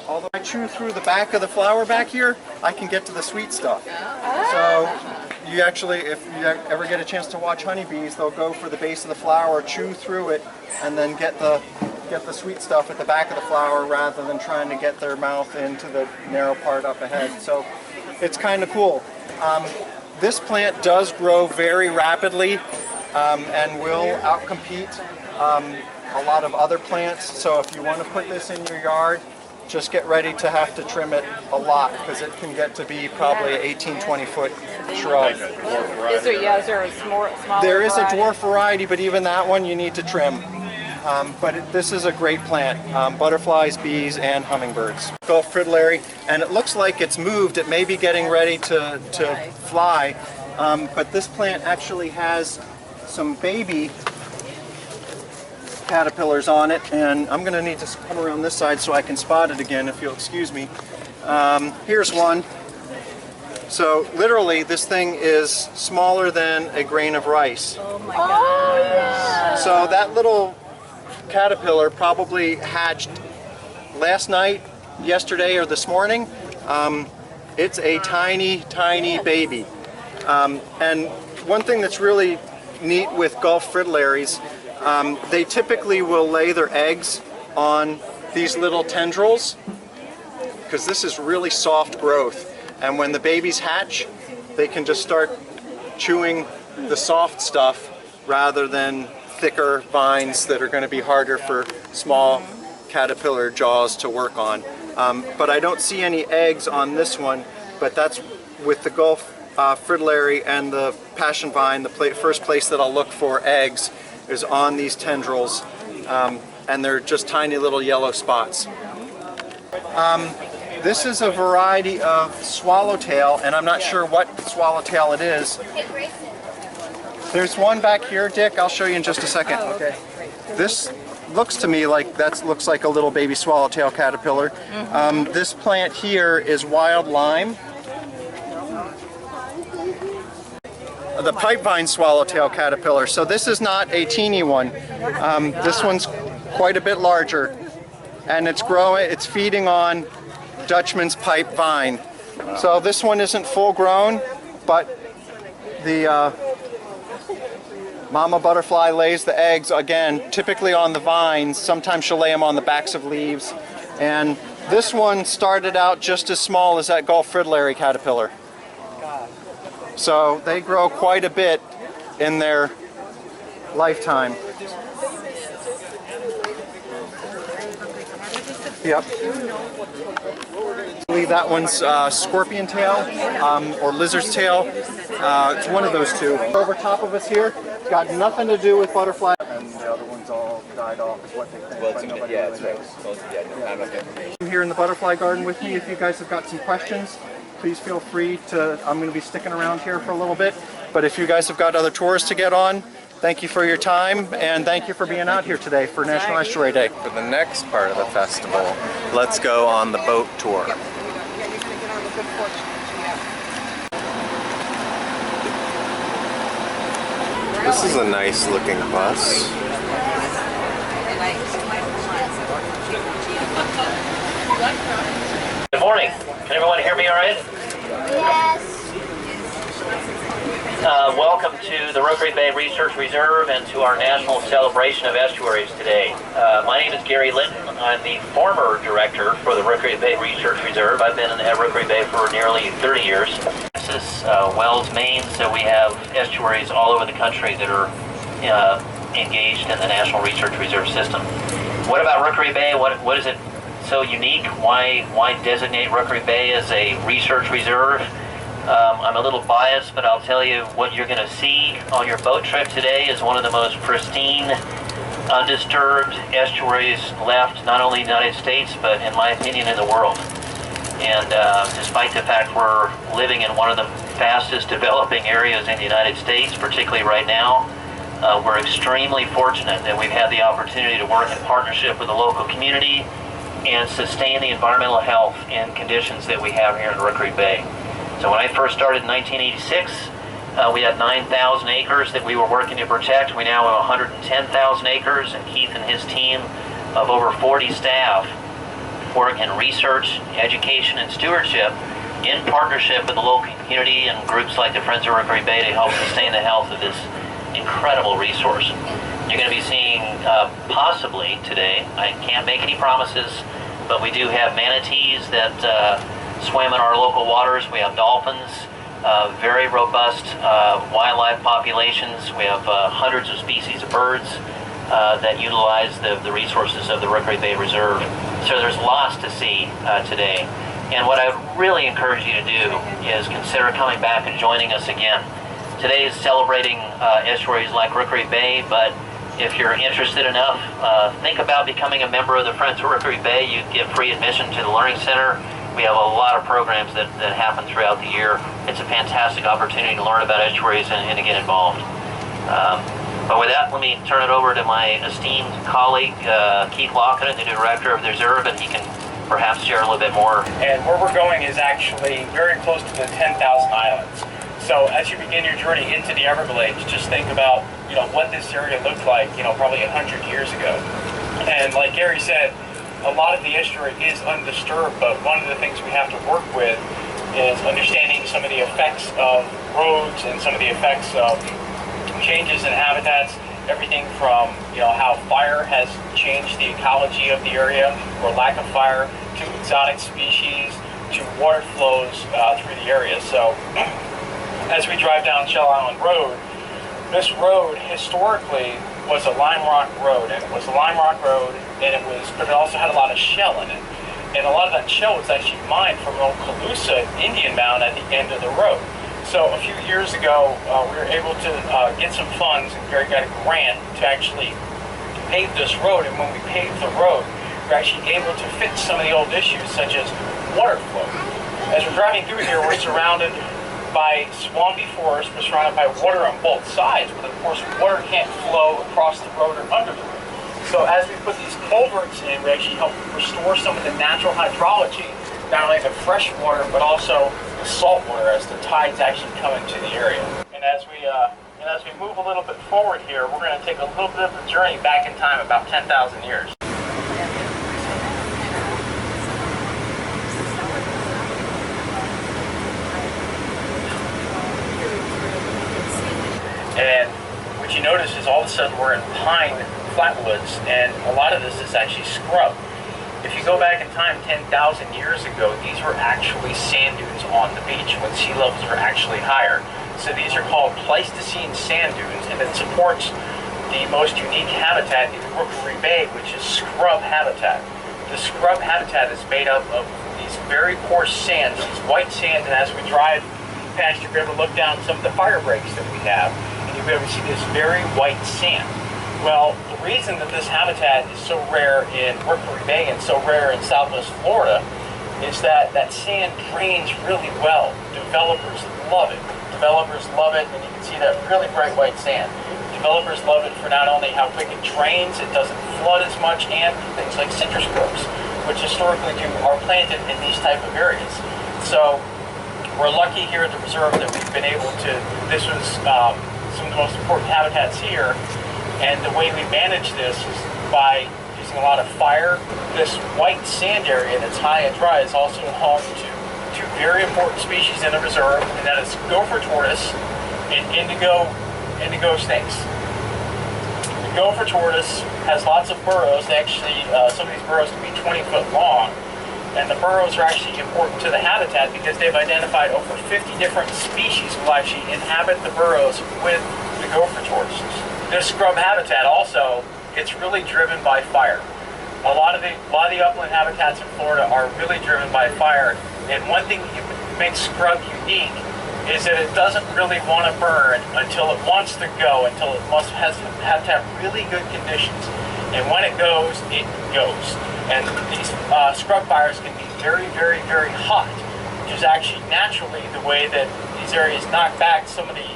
[SPEAKER 2] Although I chew through the back of the flower back here, I can get to the sweet stuff. So you actually, if you ever get a chance to watch honeybees, they'll go for the base of the flower, chew through it, and then get the sweet stuff at the back of the flower rather than trying to get their mouth into the narrow part up ahead. So it's kind of cool. This plant does grow very rapidly and will outcompete a lot of other plants. So if you want to put this in your yard, just get ready to have to trim it a lot because it can get to be probably an 18-20 foot shrub.
[SPEAKER 10] Is there a smaller
[SPEAKER 2] There is a
[SPEAKER 10] variety?
[SPEAKER 2] dwarf variety, but even that one you need to trim. This is a great plant. Butterflies, bees, and hummingbirds. Gulf fritillary, and it looks like it's moved. It may be getting ready to fly, but this plant actually has some baby caterpillars on it, and I'm going to need to come around this side so I can spot it again, if you'll excuse me. Here's one. So literally this thing is smaller than a grain of rice.
[SPEAKER 10] Oh my God.
[SPEAKER 2] So that little caterpillar probably hatched last night, yesterday, or this morning. It's a tiny, tiny baby. And one thing that's really neat with Gulf fritillaries, they typically will lay their eggs on these little tendrils because this is really soft growth, and when the babies hatch they can just start chewing the soft stuff rather than thicker vines that are going to be harder for small caterpillar jaws to work on. But I don't see any eggs on this one, but that's with the Gulf fritillary and the passion vine, the first place that I'll look for eggs is on these tendrils, and they're just tiny little yellow spots. This is a variety of swallowtail, and I'm not sure what swallowtail it is. There's one back here, Dick. I'll show you in just a second. Okay. This looks to me like looks like a little baby swallowtail caterpillar. This plant here is wild lime. the pipevine swallowtail caterpillar. So this is not a teeny one. This one's quite a bit larger, and it's growing. It's feeding on Dutchman's pipe vine. So this one isn't full grown, but the mama butterfly lays the eggs, again, typically on the vines. Sometimes she'll lay them on the backs of leaves. And this one started out just as small as that Gulf fritillary caterpillar. So they grow quite a bit in their lifetime. Yep. I believe that one's scorpion tail or lizard's tail. It's one of those two. Over top of us here, got nothing to do with butterfly. And the other ones all died off is what they think. Well, nobody really knows. I'm here in the butterfly garden with me. If you guys have got some questions, please feel free to. I'm going to be sticking around here for a little bit. But if you guys have got other tours to get on, thank you for your time, and thank you for being out here today for National Estuary Day.
[SPEAKER 1] For the next part of the festival, let's go on the boat tour. This is a nice looking bus.
[SPEAKER 11] Good morning. Can everyone hear me all right?
[SPEAKER 6] Yes.
[SPEAKER 11] Welcome to the Rookery Bay Research Reserve and to our National Celebration of Estuaries today. My name is Gary Linton. I'm the former director for the Rookery Bay Research Reserve. I've been at Rookery Bay for nearly 30 years. This is Wells, Maine, so we have estuaries all over the country that are engaged in the National Research Reserve system. What about Rookery Bay? What is it so unique? Why designate Rookery Bay as a research reserve? I'm a little biased, but I'll tell you what you're going to see on your boat trip today is one of the most pristine, undisturbed estuaries left, not only in the United States, but in my opinion, in the world. And despite the fact we're living in one of the fastest developing areas in the United States, particularly right now, we're extremely fortunate that we've had the opportunity to work in partnership with the local community and sustain the environmental health and conditions that we have here in Rookery Bay. So when I first started in 1986, we had 9,000 acres that we were working to protect. We now have 110,000 acres, and Keith and his team of over 40 staff work in research, education, and stewardship in partnership with the local community and groups like the Friends of Rookery Bay to help sustain the health of this incredible resource. You're going to be seeing, possibly today, I can't make any promises, but we do have manatees that swim in our local waters. We have dolphins, very robust wildlife populations. We have hundreds of species of birds that utilize the resources of the Rookery Bay Reserve. So there's lots to see today. And what I really encourage you to do is consider coming back and joining us again. Today is celebrating estuaries like Rookery Bay, but if you're interested enough, think about becoming a member of the Friends of Rookery Bay. You get free admission to the Learning Center. We have a lot of programs that happen throughout the year. It's a fantastic opportunity to learn about estuaries and to get involved. But with that, let me turn it over to my esteemed colleague, Keith Lockett, the director of the reserve, and he can perhaps share a little bit more.
[SPEAKER 12] And where we're going is actually very close to the 10,000 islands. So as you begin your journey into the Everglades, just think about, what this area looked like, probably 100 years ago. And like Gary said, a lot of the estuary is undisturbed, but one of the things we have to work with is understanding some of the effects of roads and some of the effects of changes in habitats, everything from how fire has changed the ecology of the area, or lack of fire, to exotic species, to water flows through the area. So as we drive down Shell Island Road, this road historically was a lime rock road, and it was a lime rock road, but it also had a lot of shell in it. And a lot of that shell was actually mined from an old Calusa Indian mound at the end of the road. So a few years ago, we were able to get some funds, and Gary got a grant to actually pave this road. And when we paved the road, we're actually able to fix some of the old issues, such as water flow. As we're driving through here, we're surrounded by swampy forest. We're surrounded by water on both sides, but of course water can't flow across the road or under the road. So as we put these culverts in, we actually help restore some of the natural hydrology, not only the fresh water, but also the saltwater as the tides actually come into the area. And as we move a little bit forward here, we're going to take a little bit of a journey back in time, about 10,000 years. And what you notice is all of a sudden we're in pine flatwoods, and a lot of this is actually scrub. If you go back in time 10,000 years ago, these were actually sand dunes on the beach when sea levels were actually higher. So these are called Pleistocene sand dunes, and it supports the most unique habitat in Rookery Bay, which is scrub habitat. The scrub habitat is made up of these very coarse sands, these white sands, and as we drive past, you'll be able to look down some of the fire breaks that we have, and you'll be able to see this very white sand. Well, the reason that this habitat is so rare in Rookery Bay and so rare in Southwest Florida is that that sand drains really well. Developers love it. Developers love it, and you can see that really bright white sand. Developers love it for not only how quick it drains, it doesn't flood as much, and things like citrus groves, which historically are planted in these type of areas. So we're lucky here at the reserve that we've been able to, this was some of the most important habitats here, and the way we manage this is by using a lot of fire. This white sand area that's high and dry is also home to two very important species in the reserve, and that is gopher tortoise and indigo snakes. The gopher tortoise has lots of burrows. They actually, some of these burrows can be 20 foot long, and the burrows are actually important to the habitat because they've identified over 50 different species will actually inhabit the burrows with the gopher tortoises. This scrub habitat also, it's really driven by fire. A lot of the upland habitats in Florida are really driven by fire, and one thing that makes scrub unique is that it doesn't really want to burn until it wants to go, until it have to have really good conditions. And when it goes, it goes. And these scrub fires can be very, very, very hot, which is actually naturally the way that these areas knock back some of the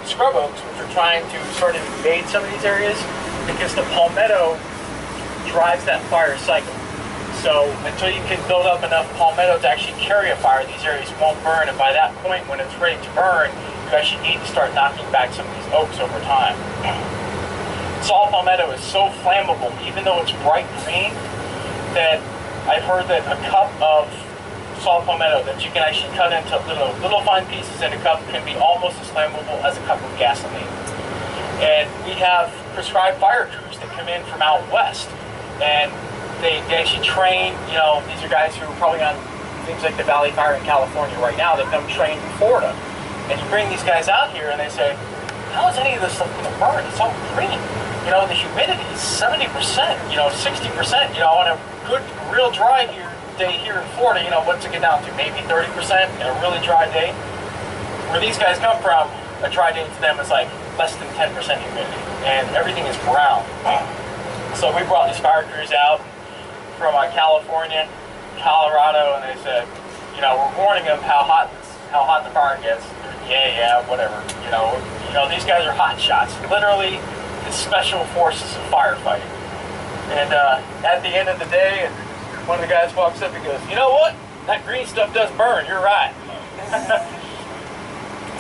[SPEAKER 12] scrub oaks, which are trying to sort of invade some of these areas, because the palmetto drives that fire cycle. So until you can build up enough palmetto to actually carry a fire, these areas won't burn, and by that point, when it's ready to burn, you actually need to start knocking back some of these oaks over time. Saw palmetto is so flammable, even though it's bright green, that I've heard that a cup of saw palmetto that you can actually cut into little fine pieces in a cup can be almost as flammable as a cup of gasoline. And we have prescribed fire crews that come in from out west, and they actually train, these are guys who are probably on things like the Valley Fire in California right now. They come trained in Florida. And you bring these guys out here and they say, how is any of this stuff going to burn? It's all green. The humidity is 70%, 60%. On a good, real dry day here in Florida, what's it get down to? Maybe 30% in a really dry day. Where these guys come from, a dry day to them is like less than 10% humidity. And everything is brown. So we brought these fire crews out from California, Colorado, and they said, we're warning them how hot the fire gets. Yeah, whatever. These guys are hot shots. Literally, the special forces of firefighting. And at the end of the day, one of the guys walks up and goes, you know what? That green stuff does burn. You're right.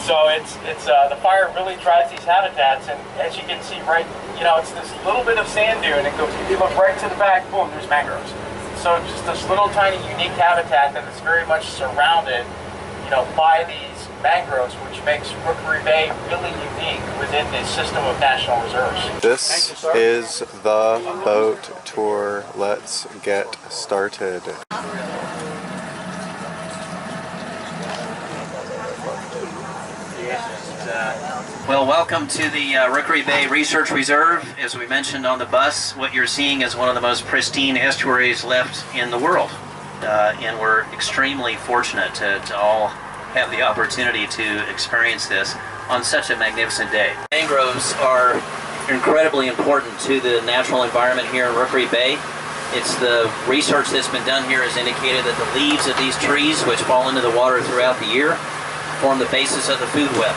[SPEAKER 12] So it's the fire really drives these habitats, and as you can see, right, it's this little bit of sand dune. It goes. If you look right to the back, boom, there's mangroves. So just this little tiny unique habitat that is very much surrounded, by these mangroves, which makes Rookery Bay really unique within the system of national reserves.
[SPEAKER 1] This is the boat tour. Let's get started.
[SPEAKER 8] Well, welcome to the Rookery Bay Research Reserve. As we mentioned on the bus, what you're seeing is one of the most pristine estuaries left in the world. And we're extremely fortunate to all have the opportunity to experience this on such a magnificent day. Mangroves are incredibly important to the natural environment here in Rookery Bay. It's the research that's been done here has indicated that the leaves of these trees, which fall into the water throughout the year, form the basis of the food web.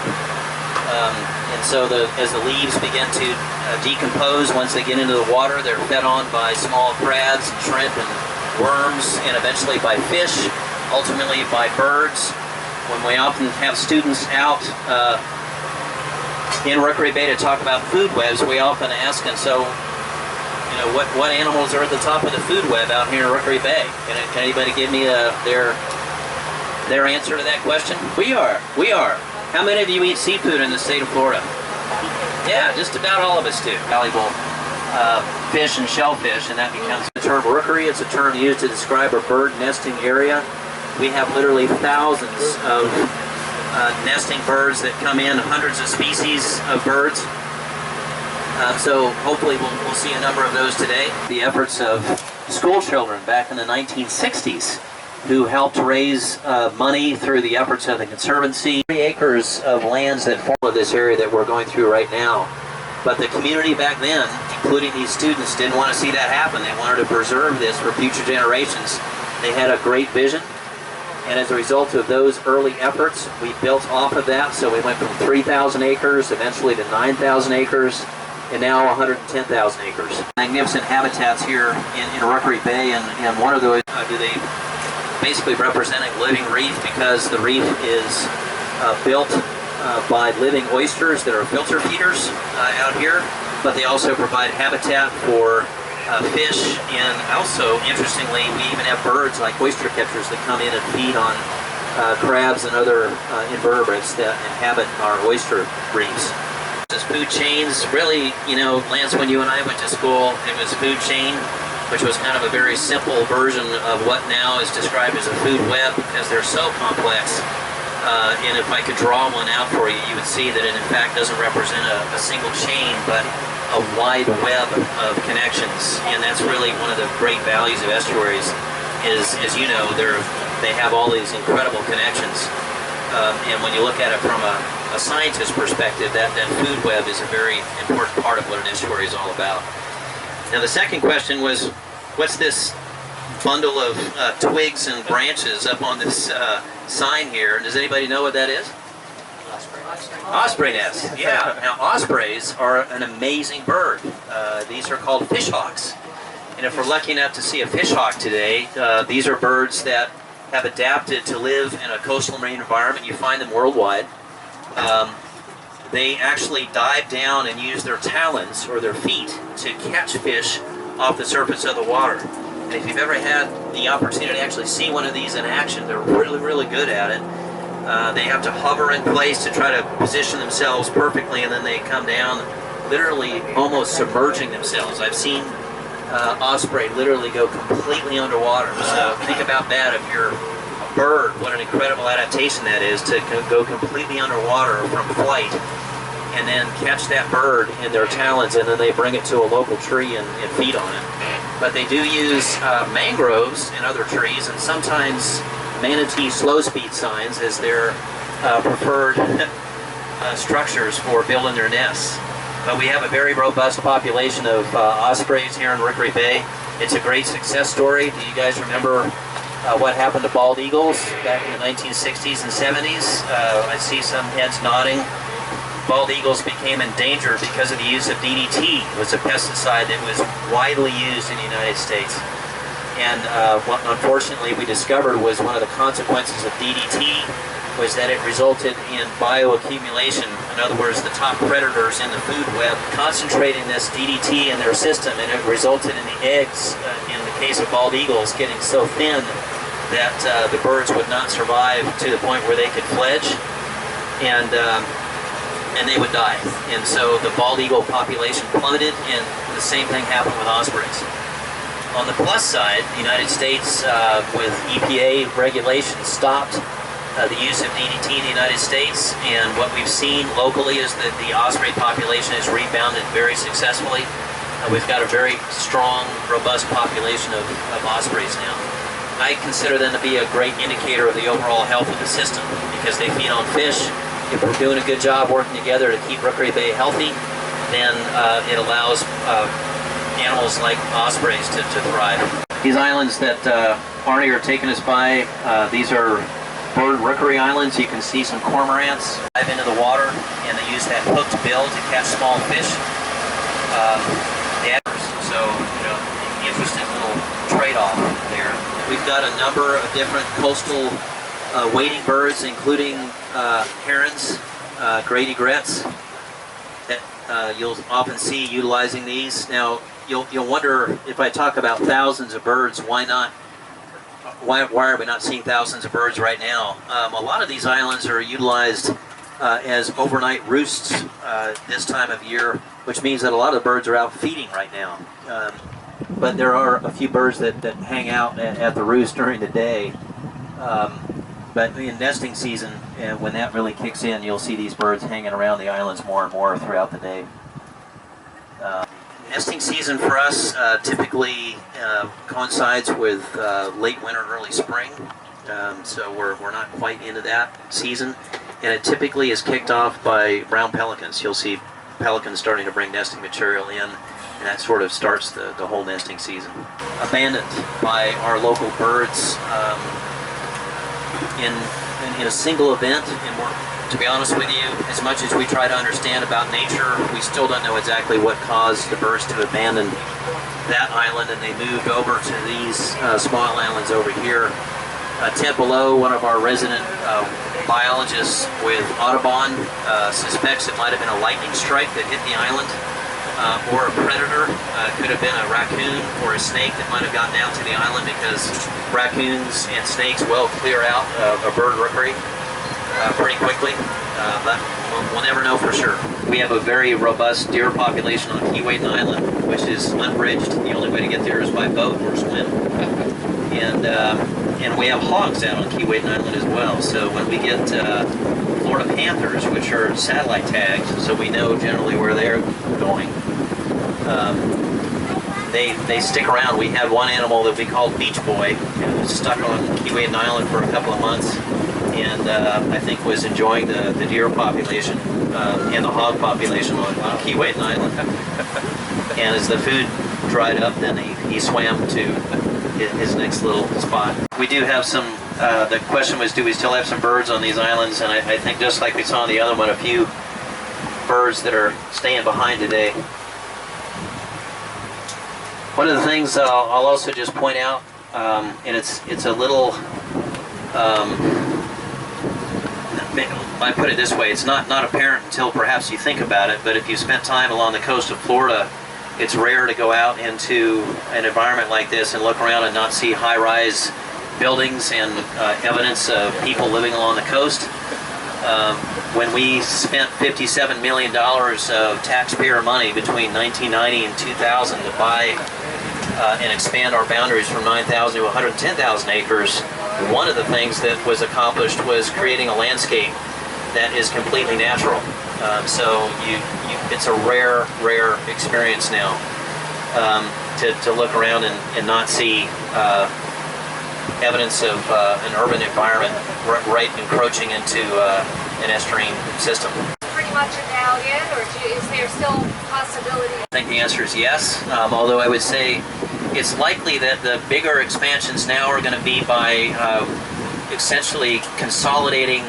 [SPEAKER 8] And so as the leaves begin to decompose, once they get into the water, they're fed on by small crabs and shrimp and worms, and eventually by fish, ultimately by birds.
[SPEAKER 11] when we often have students out in Rookery Bay to talk about food webs, we often ask them, so, you know, what animals are at the top of the food web out here in Rookery Bay? Can anybody give me their answer to that question? We are. How many of you eat seafood in the state of Florida? Yeah, just about all of us do. Valuable fish and shellfish, and that becomes the term rookery. It's a term used to describe a bird nesting area. We have literally thousands of nesting birds that come in, hundreds of species of birds. So hopefully we'll see a number of those today. The efforts of school children back in the 1960s who helped raise money through the efforts of the Conservancy. 3 acres of lands that form this area that we're going through right now. But the community back then, including these students, didn't want to see that happen. They wanted to preserve this for future generations. They had a great vision. And as a result of those early efforts, we built off of that. So we went from 3,000 acres, eventually to 9,000 acres, and now 110,000 acres. Magnificent habitats here in Rookery Bay, and one of those, do they basically representing living reef, because the reef is built by living oysters that are filter feeders out here, but they also provide habitat for fish, and also, interestingly, we even have birds like oyster catchers that come in and feed on crabs and other invertebrates that inhabit our oyster reefs. This food chains, really, you know, Lance, when you and I went to school, it was food chain, which was kind of a very simple version of what now is described as a food web, because they're so complex. And if I could draw one out for you, you would see that it in fact doesn't represent a single chain, but a wide web of connections. And that's really one of the great values of estuaries is, as you know, they have all these incredible connections. And when you look at it from a scientist perspective, that food web is a very important part of what an estuary is all about. Now the second question was, what's this bundle of twigs and branches up on this sign here? Does anybody know what that is? Osprey nest. Yeah. Now ospreys are an amazing bird. These are called fishhawks. And if we're lucky enough to see a fishhawk today, these are birds that have adapted to live in a coastal marine environment. You find them worldwide. They actually dive down and use their talons or their feet to catch fish off the surface of the water. And if you've ever had the opportunity to actually see one of these in action, they're really, really good at it. They have to hover in place to try to position themselves perfectly, and then they come down, literally almost submerging themselves. I've seen osprey literally go completely underwater. So think about that. If you're a bird, what an incredible adaptation that is, to go completely underwater from flight and then catch that bird in their talons, and then they bring it to a local tree and feed on it. But they do use mangroves and other trees, and sometimes manatee slow speed signs as their preferred structures for building their nests. But we have a very robust population of ospreys here in Rookery Bay. It's a great success story. Do you guys remember what happened to bald eagles back in the 1960s and 70s? I see some heads nodding. Bald eagles became endangered because of the use of DDT. It was a pesticide that was widely used in the United States. And what unfortunately we discovered was one of the consequences of DDT was that it resulted in bioaccumulation. In other words, the top predators in the food web concentrating this DDT in their system, and it resulted in the eggs, in the case of bald eagles, getting so thin that the birds would not survive to the point where they could fledge, and they would die. And so the bald eagle population plummeted, and the same thing happened with ospreys. On the plus side, the United States, with EPA regulations, stopped the use of DDT in the United States, and what we've seen locally is that the osprey population has rebounded very successfully. We've got a very strong, robust population of ospreys now. I consider them to be a great indicator of the overall health of the system, because they feed on fish. If we're doing a good job working together to keep Rookery Bay healthy, then it allows animals like ospreys to thrive. These islands that Arnie are taking us by, these are bird rookery islands. You can see some cormorants dive into the water, and they use that hooked bill to catch small fish. So, you know, interesting little trade-off there. We've got a number of different coastal
[SPEAKER 13] wading birds, including herons, great egrets, that you'll often see utilizing these. Now, you'll wonder, if I talk about thousands of birds, why not? Why are we not seeing thousands of birds right now? A lot of these islands are utilized as overnight roosts this time of year, which means that a lot of the birds are out feeding right now. But there are a few birds that hang out at the roost during the day. But in nesting season, when that really kicks in, you'll see these birds hanging around the islands more and more throughout the day. Nesting season for us typically coincides with late winter, early spring. So we're not quite into that season. And it typically is kicked off by brown pelicans. You'll see pelicans starting to bring nesting material in, and that sort of starts the whole nesting season. Abandoned by our local birds in a single event, and to be honest with you, as much as we try to understand about nature, we still don't know exactly what caused the birds to abandon that island, and they moved over to these small islands over here. A tent below, one of our resident biologists with Audubon suspects it might have been a lightning strike that hit the island, or a predator. Could have been a raccoon or a snake that might have gotten out to the island, because raccoons and snakes will clear out a bird rookery pretty quickly, but we'll never know for sure. We have a very robust deer population on Keewaydin Island, which is unbridged. The only way to get there is by boat or swim. And we have hogs out on Keewaydin Island as well. So when we get Florida panthers, which are satellite tagged, so we know generally where they're going, they stick around. We had one animal that we called Beach Boy, who was stuck on Keewaydin Island for a couple of months, and I think was enjoying the deer population and the hog population on Keewaydin Island. And as the food dried up, then he swam to his next little spot. We do have some, the question was, do we still have some birds on these islands? And I think just like we saw on the other one, a few birds that are staying behind today. One of the things I'll also just point out, and it's a little, I put it this way, it's not apparent until perhaps you think about it, but if you spent time along the coast of Florida, it's rare to go out into an environment like this and look around and not see high-rise buildings and evidence of people living along the coast. When we spent $57 million of taxpayer money between 1990 and 2000 to buy and expand our boundaries from 9,000 to 110,000 acres, one of the things that was accomplished was creating a landscape that is completely natural. So it's a rare experience now to look around and not see evidence of an urban environment right encroaching into an estuarine system.
[SPEAKER 6] Pretty much a now yet, or is there still possibility?
[SPEAKER 13] I think the answer is yes, although I would say it's likely that the bigger expansions now are going to be by essentially consolidating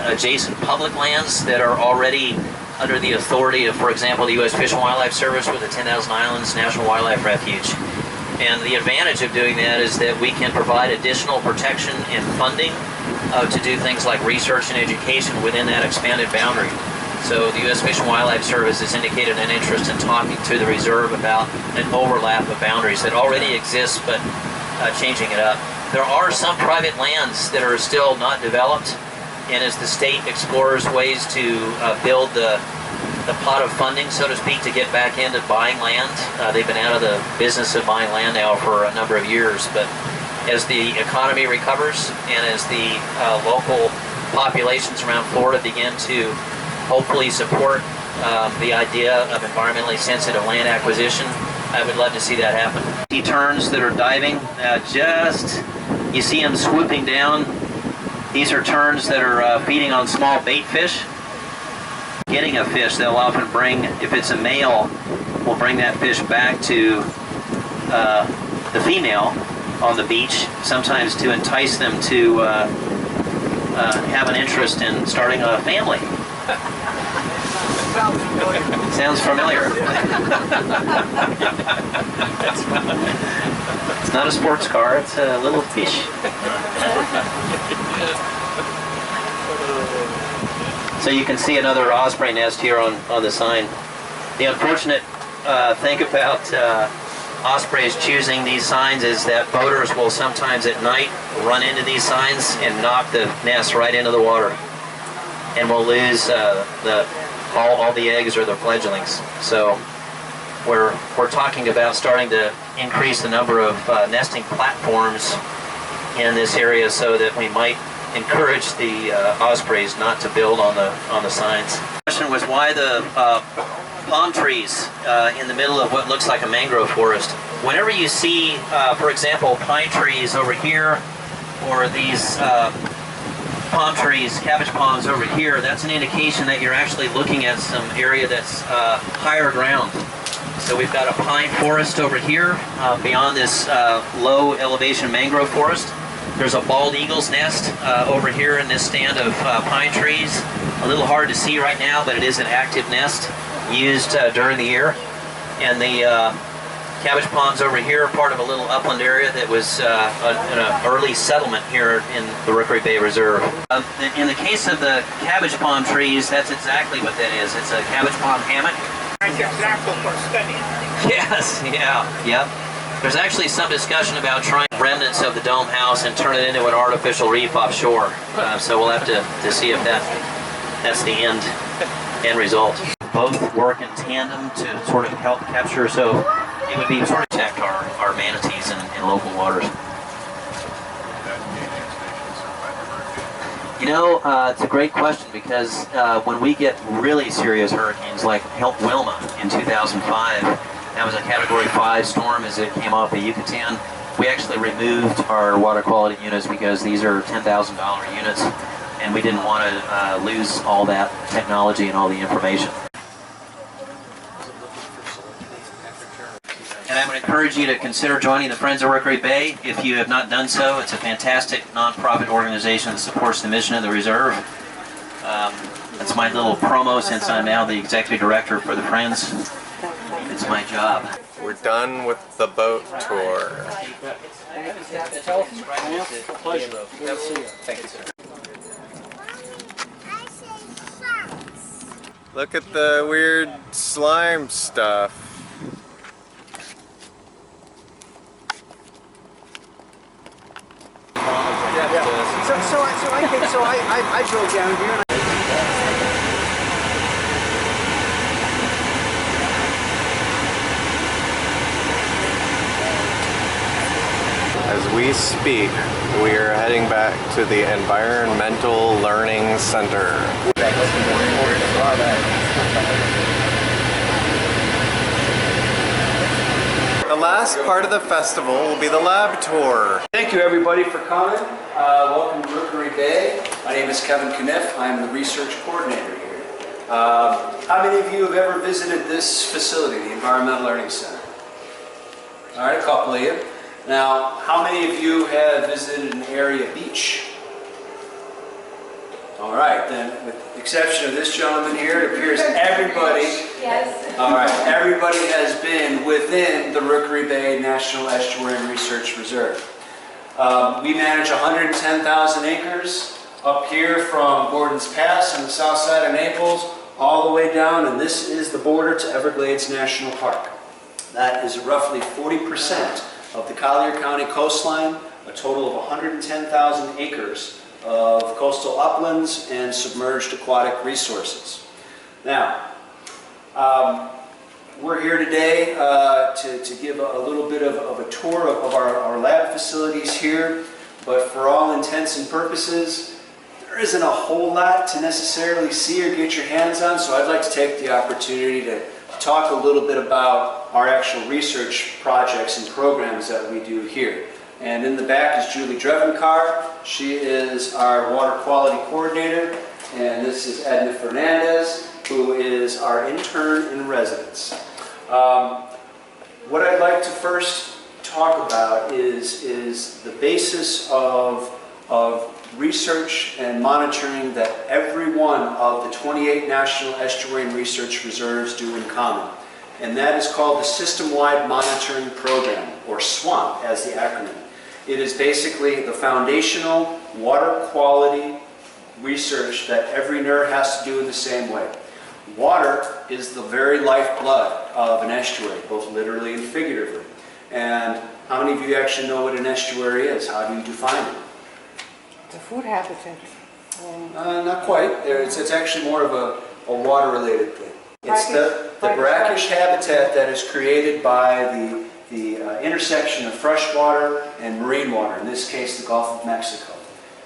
[SPEAKER 13] adjacent public lands that are already under the authority of, for example, the U.S. Fish and Wildlife Service with the 10,000 Islands National Wildlife Refuge. And the advantage of doing that is that we can provide additional protection and funding to do things like research and education within that expanded boundary. So the U.S. Fish and Wildlife Service has indicated an interest in talking to the reserve about an overlap of boundaries that already exists, but changing it up. There are some private lands that are still not developed, and as the state explores ways to build the pot of funding, so to speak, to get back into buying land. They've been out of the business of buying land now for a number of years, but as the economy recovers and as the local populations around Florida begin to hopefully support the idea of environmentally sensitive land acquisition, I would love to see that happen. Sea terns that are diving, you see them swooping down. These are terns that are feeding on small bait fish. Getting a fish, they'll often bring, if it's a male, will bring that fish back to the female on the beach, sometimes to entice them to have an interest in starting a family. Sounds familiar. It's not a sports car, it's a little fish. So you can see another osprey nest here on the sign. The unfortunate thing about ospreys choosing these signs is that boaters will sometimes at night run into these signs and knock the nest right into the water, and will lose all the eggs or the fledglings. So we're talking about starting to increase the number of nesting platforms in this area so that we might encourage the ospreys not to build on the signs. The question was why the palm trees in the middle of what looks like a mangrove forest. Whenever you see, for example, pine trees over here, or these palm trees, cabbage palms over here, that's an indication that you're actually looking at some area that's higher ground. So we've got a pine forest over here beyond this low elevation mangrove forest. There's a bald eagle's nest over here in this stand of pine trees. A little hard to see right now, but it is an active nest used during the year. And the cabbage palms over here are part of a little upland area that was an early settlement here in the Rookery Bay Reserve. In the case of the cabbage palm trees, that's exactly what that is. It's a cabbage palm hammock.
[SPEAKER 12] Nice example for study.
[SPEAKER 13] Yes, yeah. There's actually some discussion about trying remnants of the dome house and turn it into an artificial reef offshore. So we'll have to see if that's the end result. Both work in tandem to sort of help capture, so it would be sort of protect our manatees in local waters. You know, it's a great question because when we get really serious hurricanes like Wilma in 2005, that was a Category 5 storm as it came off the Yucatan. We actually removed our water quality units because these are $10,000 units, and we didn't want to lose all that technology and all the information. And I would encourage you to consider joining the Friends of Rookery Bay if you have not done so. It's a fantastic nonprofit organization that supports the mission of the reserve. That's my little promo since I'm now the executive director for the Friends. It's my job.
[SPEAKER 1] We're done with the boat tour.
[SPEAKER 13] Thank you, sir.
[SPEAKER 1] Look at the weird slime stuff.
[SPEAKER 3] I drove down here and
[SPEAKER 1] As we speak, we are heading back to the Environmental Learning Center. The last part of the festival will be the lab tour.
[SPEAKER 3] Thank you everybody for coming. Welcome to Rookery Bay. My name is Kevin Kniff. I'm the research coordinator here. How many of you have ever visited this facility, the Environmental Learning Center? All right, a couple of you. Now, how many of you have visited an area beach? All right, then, with the exception of this gentleman here, it appears everybody,
[SPEAKER 7] Yes.
[SPEAKER 3] all right, everybody has been within the Rookery Bay National Estuarine Research Reserve. We manage 110,000 acres up here from Gordon's Pass on the south side of Naples, all the way down, and this is the border to Everglades National Park. That is roughly 40% of the Collier County coastline, a total of 110,000 acres of coastal uplands and submerged aquatic resources. Now, we're here today to give a little bit of a tour of our lab facilities here, but for all intents and purposes, there isn't a whole lot to necessarily see or get your hands on, so I'd like to take the opportunity to talk a little bit about our actual research projects and programs that we do here. And in the back is Julie Drevenkar. She is our water quality coordinator, and this is Edna Fernandez, who is our intern in residence. What I'd like to first talk about is the basis of research and monitoring that every one of the 28 National Estuarine Research Reserves do in common. And that is called the System-Wide Monitoring Program, or SWAMP as the acronym. It is basically the foundational water quality research that every nerd has to do in the same way. Water is the very lifeblood of an estuary, both literally and figuratively. And how many of you actually know what an estuary is? How do you define it?
[SPEAKER 5] The food habitat.
[SPEAKER 3] Not quite. It's actually more of a water-related thing. It's the brackish habitat that is created by the intersection of freshwater and marine water, in this case the Gulf of Mexico.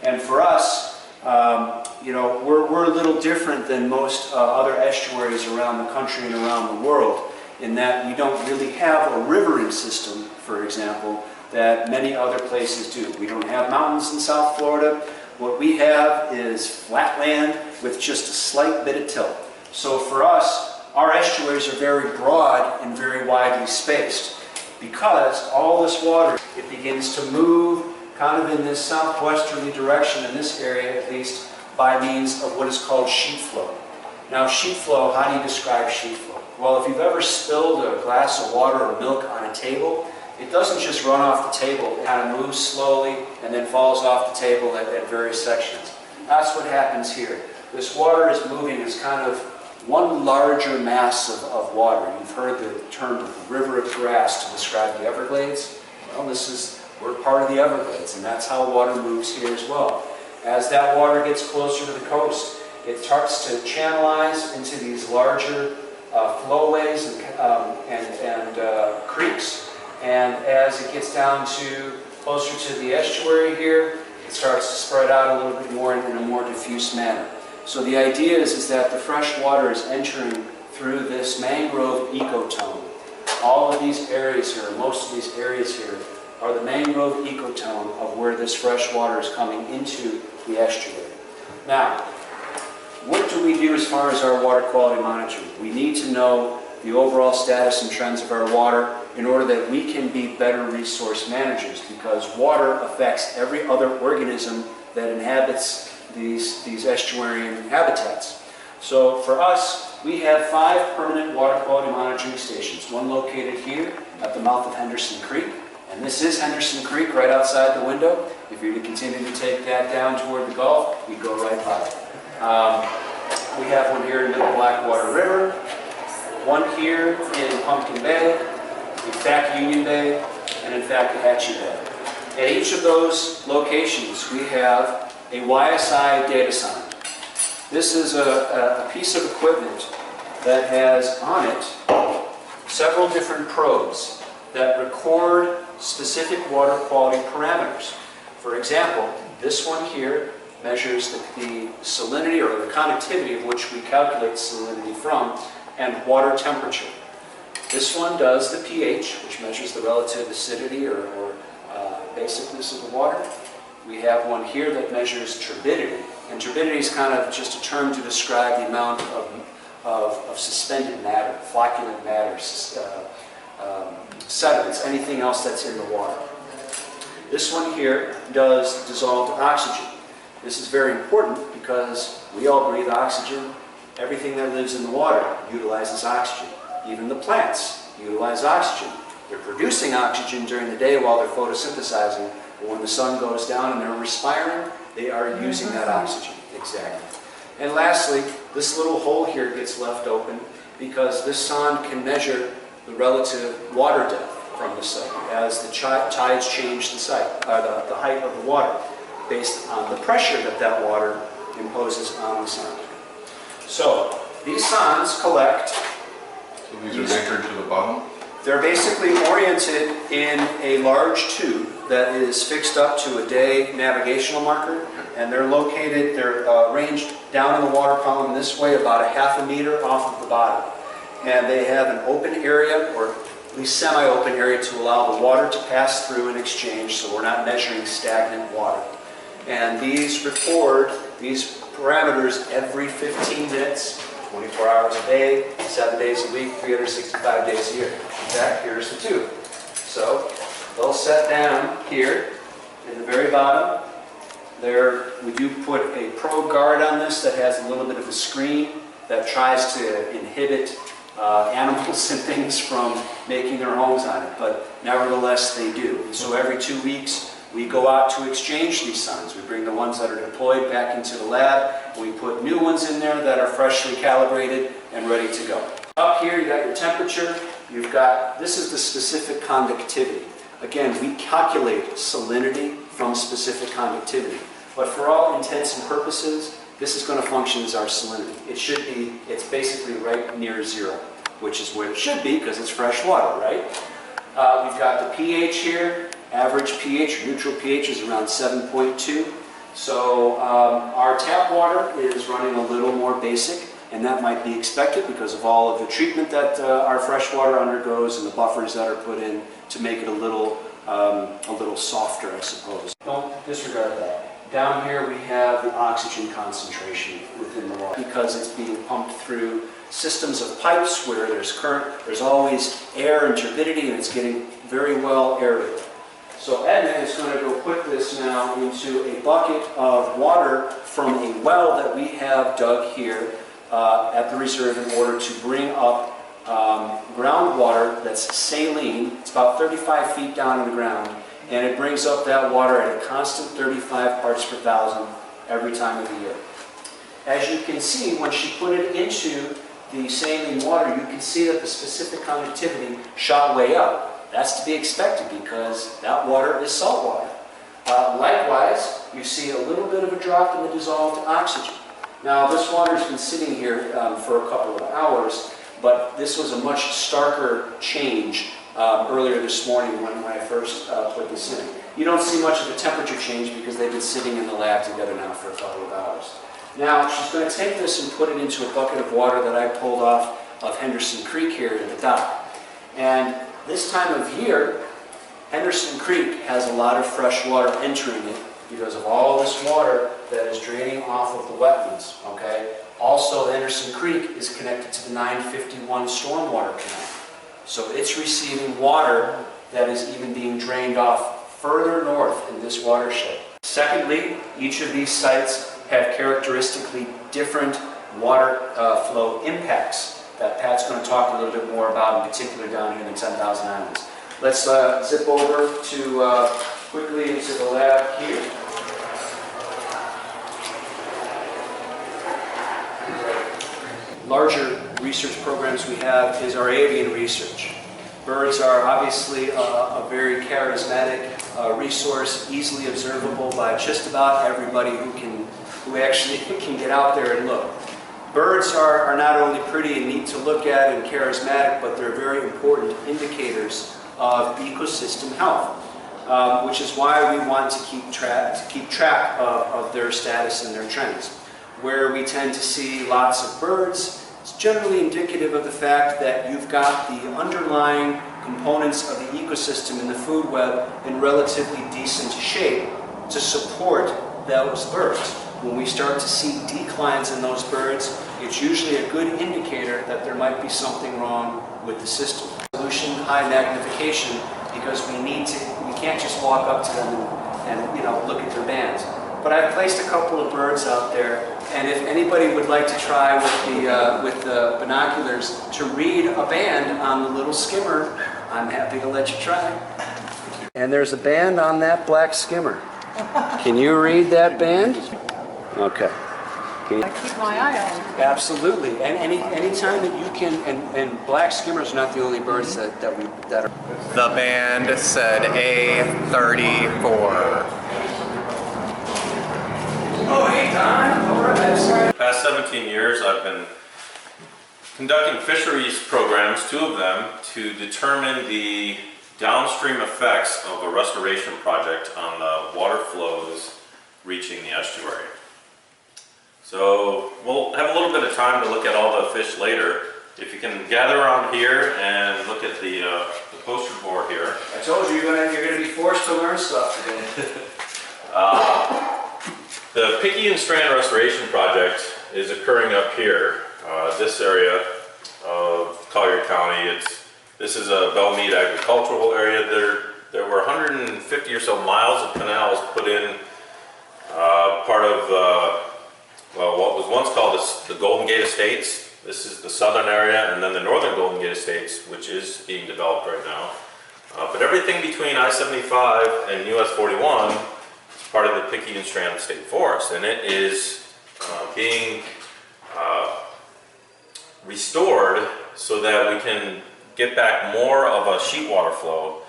[SPEAKER 3] And for us, we're a little different than most other estuaries around the country and around the world, in that we don't really have a rivering system, for example, that many other places do. We don't have mountains in South Florida. What we have is flat land with just a slight bit of tilt. So for us, our estuaries are very broad and very widely spaced, because all this water, it begins to move kind of in this southwesterly direction, in this area at least, by means of what is called sheet flow. Now sheet flow, how do you describe sheet flow? Well, if you've ever spilled a glass of water or milk on a table, it doesn't just run off the table. It kind of moves slowly and then falls off the table at various sections. That's what happens here. This water is moving as kind of one larger mass of water. You've heard the term of the river of grass to describe the Everglades. Well, we're part of the Everglades, and that's how water moves here as well. As that water gets closer to the coast, it starts to channelize into these larger flowways and creeks. And as it gets down to closer to the estuary here, it starts to spread out a little bit more in a more diffuse manner. So the idea is that the fresh water is entering through this mangrove ecotone. All of these areas here, most of these areas here, are the mangrove ecotone of where this fresh water is coming into the estuary. Now, what do we do as far as our water quality monitoring? We need to know the overall status and trends of our water in order that we can be better resource managers, because water affects every other organism that inhabits these estuarine habitats. So for us, we have 5 permanent water quality monitoring stations, one located here at the mouth of Henderson Creek, and this is Henderson Creek right outside the window. If you were to continue to take that down toward the Gulf, you'd go right by it. We have one here in Middle Blackwater River, one here in Pumpkin Bay, in fact Union Bay, and in Fakahatchee Bay. At each of those locations, we have a YSI data sign. This is a piece of equipment that has on it several different probes that record specific water quality parameters. For example, this one here measures the salinity, or the conductivity of which we calculate salinity from, and water temperature. This one does the pH, which measures the relative acidity or basicness of the water. We have one here that measures turbidity, and turbidity is kind of just a term to describe the amount of suspended matter, flocculent matter, sediments, anything else that's in the water. This one here does dissolved oxygen. This is very important because we all breathe oxygen. Everything that lives in the water utilizes oxygen. Even the plants utilize oxygen. They're producing oxygen during the day while they're photosynthesizing, but when the sun goes down and they're respiring, they are using that oxygen. Exactly. And lastly, this little hole here gets left open because this sonde can measure the relative water depth from the site as the tides change the site, the height of the water, based on the pressure that water imposes on the sonde. So these sondes collect.
[SPEAKER 14] So these are anchored to the bottom?
[SPEAKER 3] They're basically oriented in a large tube that is fixed up to a day navigational marker, and they're ranged down in the water column this way, about a ½ meter off of the bottom. And they have an open area, or at least semi-open area, to allow the water to pass through and exchange, so we're not measuring stagnant water. And these record these parameters every 15 minutes, 24 hours a day, 7 days a week, 365 days a year. In fact, here's the tube. So they'll set down here in the very bottom. We do put a probe guard on this that has a little bit of a screen that tries to inhibit animals and things from making their homes on it, but nevertheless they do. And so every 2 weeks We go out to exchange these signs. We bring the ones that are deployed back into the lab, and we put new ones in there that are freshly calibrated and ready to go. Up here, you got your temperature. You've got, this is the specific conductivity. Again, we calculate salinity from specific conductivity. But for all intents and purposes, this is going to function as our salinity. It should be, it's basically right near zero, which is where it should be because it's fresh water, right? We've got the pH here. Average pH, neutral pH, is around 7.2. So our tap water is running a little more basic, and that might be expected because of all of the treatment that our fresh water undergoes and the buffers that are put in to make it a little softer, I suppose. Don't disregard that. Down here we have the oxygen concentration within the water because it's being pumped through systems of pipes where there's current, there's always air and turbidity, and it's getting very well aerated. So Edna is going to go put this now into a bucket of water from a well that we have dug here at the reserve in order to bring up groundwater that's saline. It's about 35 feet down in the ground, and it brings up that water at a constant 35 parts per thousand every time of the year. As you can see, when she put it into the saline water, you can see that the specific conductivity shot way up. That's to be expected because that water is salt water. Likewise, you see a little bit of a drop in the dissolved oxygen. Now, this water's been sitting here for a couple of hours, but this was a much starker change earlier this morning when I first put this in. You don't see much of a temperature change because they've been sitting in the lab together now for a couple of hours. Now, she's going to take this and put it into a bucket of water that I pulled off of Henderson Creek here at the dock. And this time of year, Henderson Creek has a lot of fresh water entering it because of all this water that is draining off of the wetlands, okay? Also, Henderson Creek is connected to the 951 stormwater canal. So it's receiving water that is even being drained off further north in this watershed. Secondly, each of these sites have characteristically different water flow impacts that Pat's going to talk a little bit more about, in particular down here in the 10,000 Islands. Let's zip over to quickly into the lab here. Larger research programs we have is our avian research. Birds are obviously a very charismatic resource, easily observable by just about everybody who actually can get out there and look. Birds are not only pretty and neat to look at and charismatic, but they're very important indicators of ecosystem health, which is why we want to keep track of their status and their trends. Where we tend to see lots of birds, it's generally indicative of the fact that you've got the underlying components of the ecosystem in the food web in relatively decent shape to support those birds. When we start to see declines in those birds, it's usually a good indicator that there might be something wrong with the system. Resolution, high magnification, because we can't just walk up to them and look at their bands. But I've placed a couple of birds out there, and if anybody would like to try with the binoculars to read a band on the little skimmer, I'm happy to let you try. And there's a band on that black skimmer. Can you read that band? Okay.
[SPEAKER 10] I keep my eye on it.
[SPEAKER 3] Absolutely. And any time that you can, and black skimmers are not the only birds that are.
[SPEAKER 1] The band said A34.
[SPEAKER 3] Oh, hey, Don. All right.
[SPEAKER 15] The past 17 years, I've been conducting fisheries programs, 2 of them, to determine the downstream effects of a restoration project on the water flows reaching the estuary. So we'll have a little bit of time to look at all the fish later. If you can gather around here and look at the poster board here.
[SPEAKER 3] I told you you're going to be forced to learn stuff today.
[SPEAKER 15] The Picayune Strand Restoration Project is occurring up here, this area of Collier County. This is a Bellmead agricultural area. There were 150 or so miles of canals put in, part of what was once called the Golden Gate Estates. This is the southern area, and then the northern Golden Gate Estates, which is being developed right now. But everything between I-75 and US 41 is part of the Picayune Strand State Forest, and it is being restored so that we can get back more of a sheet water flow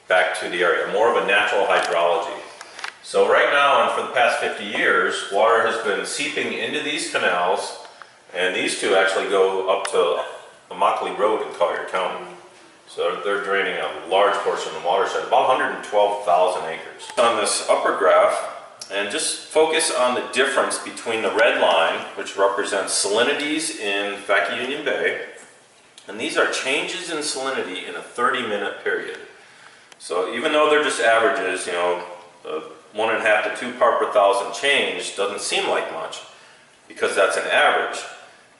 [SPEAKER 15] back to the area, more of a natural hydrology. So right now, and for the past 50 years, water has been seeping into these canals, and these two actually go up to Immokalee Road in Collier County. So they're draining a large portion of the watershed, about 112,000 acres. On this upper graph, and just focus on the difference between the red line, which represents salinities in Fackie Union Bay, and these are changes in salinity in a 30-minute period. So even though they're just averages, 1.5 to 2 part per thousand change doesn't seem like much because that's an average.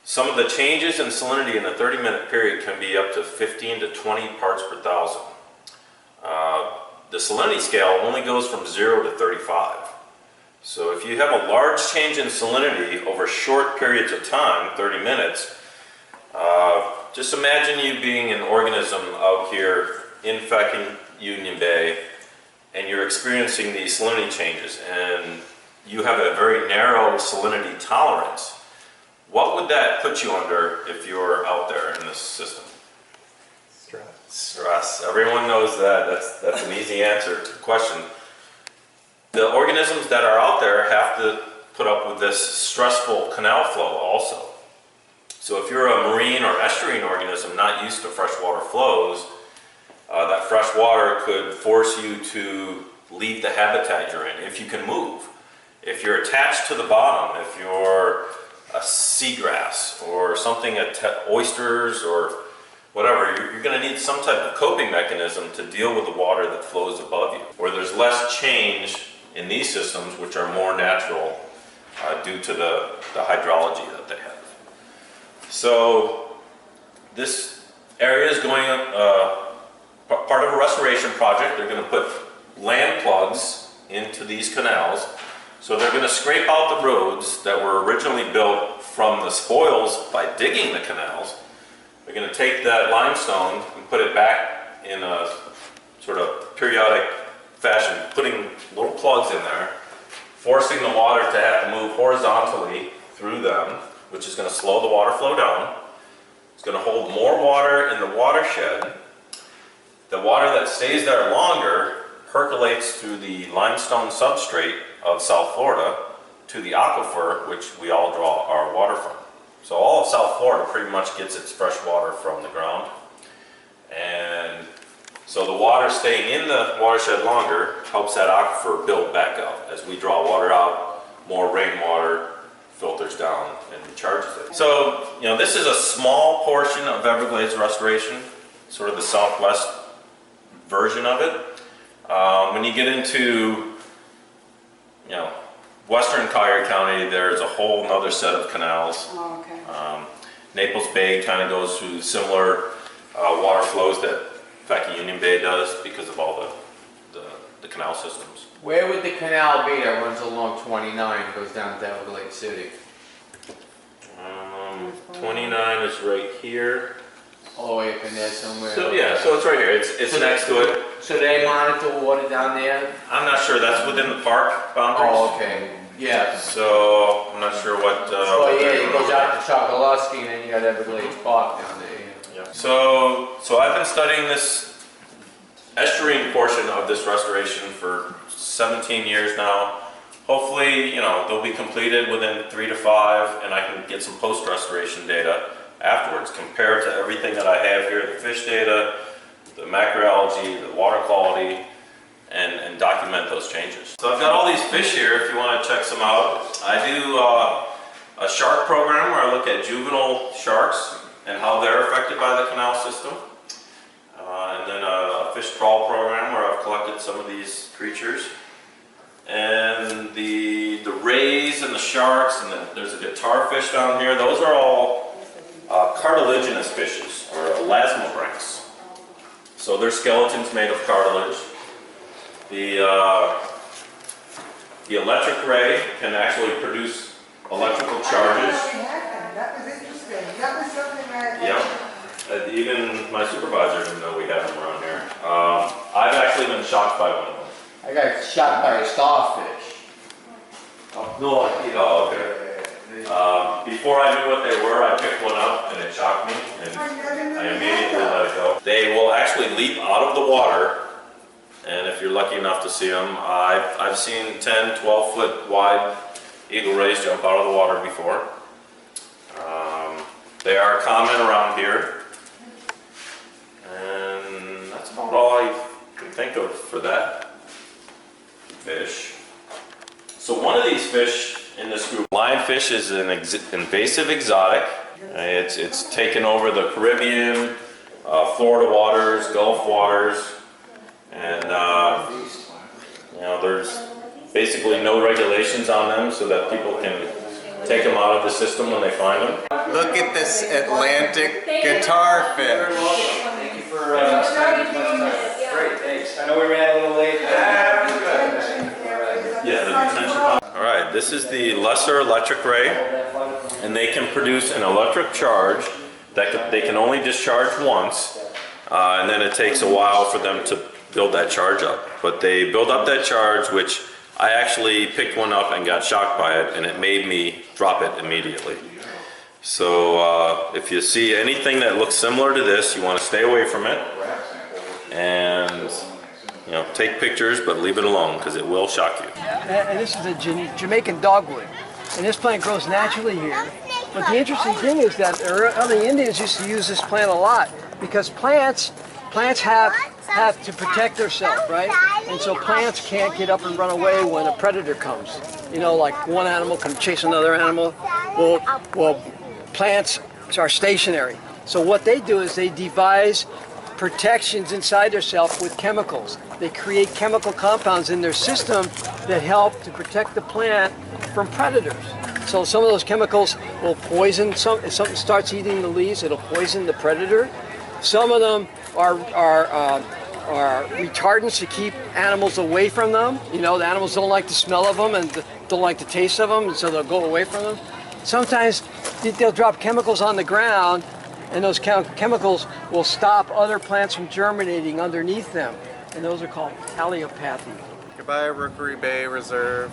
[SPEAKER 15] Some of the changes in salinity in a 30-minute period can be up to 15 to 20 parts per thousand. The salinity scale only goes from 0 to 35. So if you have a large change in salinity over short periods of time, 30 minutes, just imagine you being an organism out here in Fackie Union Bay, and you're experiencing these salinity changes, and you have a very narrow salinity tolerance. What would that put you under if you're out there in this system?
[SPEAKER 1] Stress.
[SPEAKER 15] Stress. Everyone knows that. That's an easy answer to the question. The organisms that are out there have to put up with this stressful canal flow also. So if you're a marine or estuarine organism not used to freshwater flows, that fresh water could force you to leave the habitat you're in if you can move. If you're attached to the bottom, if you're a seagrass or something, oysters or whatever, you're going to need some type of coping mechanism to deal with the water that flows above you. Where there's less change in these systems, which are more natural due to the hydrology that they have. So this area is going part of a restoration project. They're going to put land plugs into these canals. So they're going to scrape out the roads that were originally built from the spoils by digging the canals. They're going to take that limestone and put it back in a sort of periodic fashion, putting little plugs in there, forcing the water to have to move horizontally through them, which is going to slow the water flow down. It's going to hold more water in the watershed. The water that stays there longer percolates through the limestone substrate of South Florida to the aquifer, which we all draw our water from. So all of South Florida pretty much gets its fresh water from the ground. And so the water staying in the watershed longer helps that aquifer build back up. As we draw water out, more rainwater filters down and recharges it. So, this is a small portion of Everglades restoration, sort of the southwest version of it. When you get into, western Collier County, there's a whole other set of canals.
[SPEAKER 5] Oh, okay.
[SPEAKER 15] Naples Bay kind of goes through similar water flows that Fackie Union Bay does because of all the canal systems.
[SPEAKER 9] Where would the canal be that runs along 29 and goes down to Everglades City?
[SPEAKER 15] 29 is right here.
[SPEAKER 9] All the way up in there somewhere?
[SPEAKER 15] So yeah, so it's right here. It's next to it.
[SPEAKER 9] So they monitor water down there?
[SPEAKER 15] I'm not sure. That's within the park boundaries.
[SPEAKER 9] Oh, okay. Yeah.
[SPEAKER 15] So I'm not sure what.
[SPEAKER 9] Oh yeah, it goes out to Chokoloskee and then you got Everglades Park down there.
[SPEAKER 15] Yeah. So I've been studying this estuarine portion of this restoration for 17 years now. Hopefully, they'll be completed within 3 to 5, and I can get some post-restoration data afterwards, compared to everything that I have here, the fish data, the macroalgae, the water quality, and document those changes. So I've got all these fish here if you want to check some out. I do a shark program where I look at juvenile sharks and how they're affected by the canal system. And then a fish trawl program where I've collected some of these creatures. And the rays and the sharks, and there's a guitar fish down here, those are all cartilaginous fishes, or elasmobranchs. So their skeleton's made of cartilage. The electric ray can actually produce electrical charges.
[SPEAKER 5] That was interesting. That was something that...
[SPEAKER 15] Yep. Even my supervisor didn't know we had them around here.
[SPEAKER 16] shot by a starfish.
[SPEAKER 15] No idea. Oh, okay. Before I knew what they were, I picked one up and it shocked me, and I immediately let it go. They will actually leap out of the water, and if you're lucky enough to see them, I've seen 10, 12 foot wide eagle rays jump out of the water before. They are common around here, and that's about all I can think of for that fish. So one of these fish in this group, lionfish, is an invasive exotic. It's taken over the Caribbean, Florida waters, Gulf waters, and you know, there's basically no regulations on them so that people can take them out of the system when they find them.
[SPEAKER 1] Look at this Atlantic guitar fish.
[SPEAKER 3] Thank you for spending as much time. Great, thanks. I know we ran a little late.
[SPEAKER 15] Yeah, the detention pond. All right, this is the lesser electric ray, and they can produce an electric charge that they can only discharge once, and then it takes a while for them to build that charge up. But they build up that charge, which I actually picked one up and got shocked by it, and it made me drop it immediately. So if you see anything that looks similar to this, you want to stay away from it, and you know, take pictures, but leave it alone because it will shock you.
[SPEAKER 17] And this is a Jamaican dogwood, and this plant grows naturally here. But the interesting thing is that early Indians used to use this plant a lot because plants have to protect themselves, right? And so plants can't get up and run away when a predator comes. You know, like one animal can chase another animal. Well, plants are stationary. So what they do is they devise protections inside themselves with chemicals. They create chemical compounds in their system that help to protect the plant from predators. So some of those chemicals will poison, if something starts eating the leaves, it'll poison the predator. Some of them are retardants to keep animals away from them. You know, the animals don't like the smell of them and don't like the taste of them, and so they'll go away from them. Sometimes they'll drop chemicals on the ground, and those chemicals will stop other plants from germinating underneath them, and those are called allelopathy.
[SPEAKER 1] Goodbye, Rookery Bay Reserve.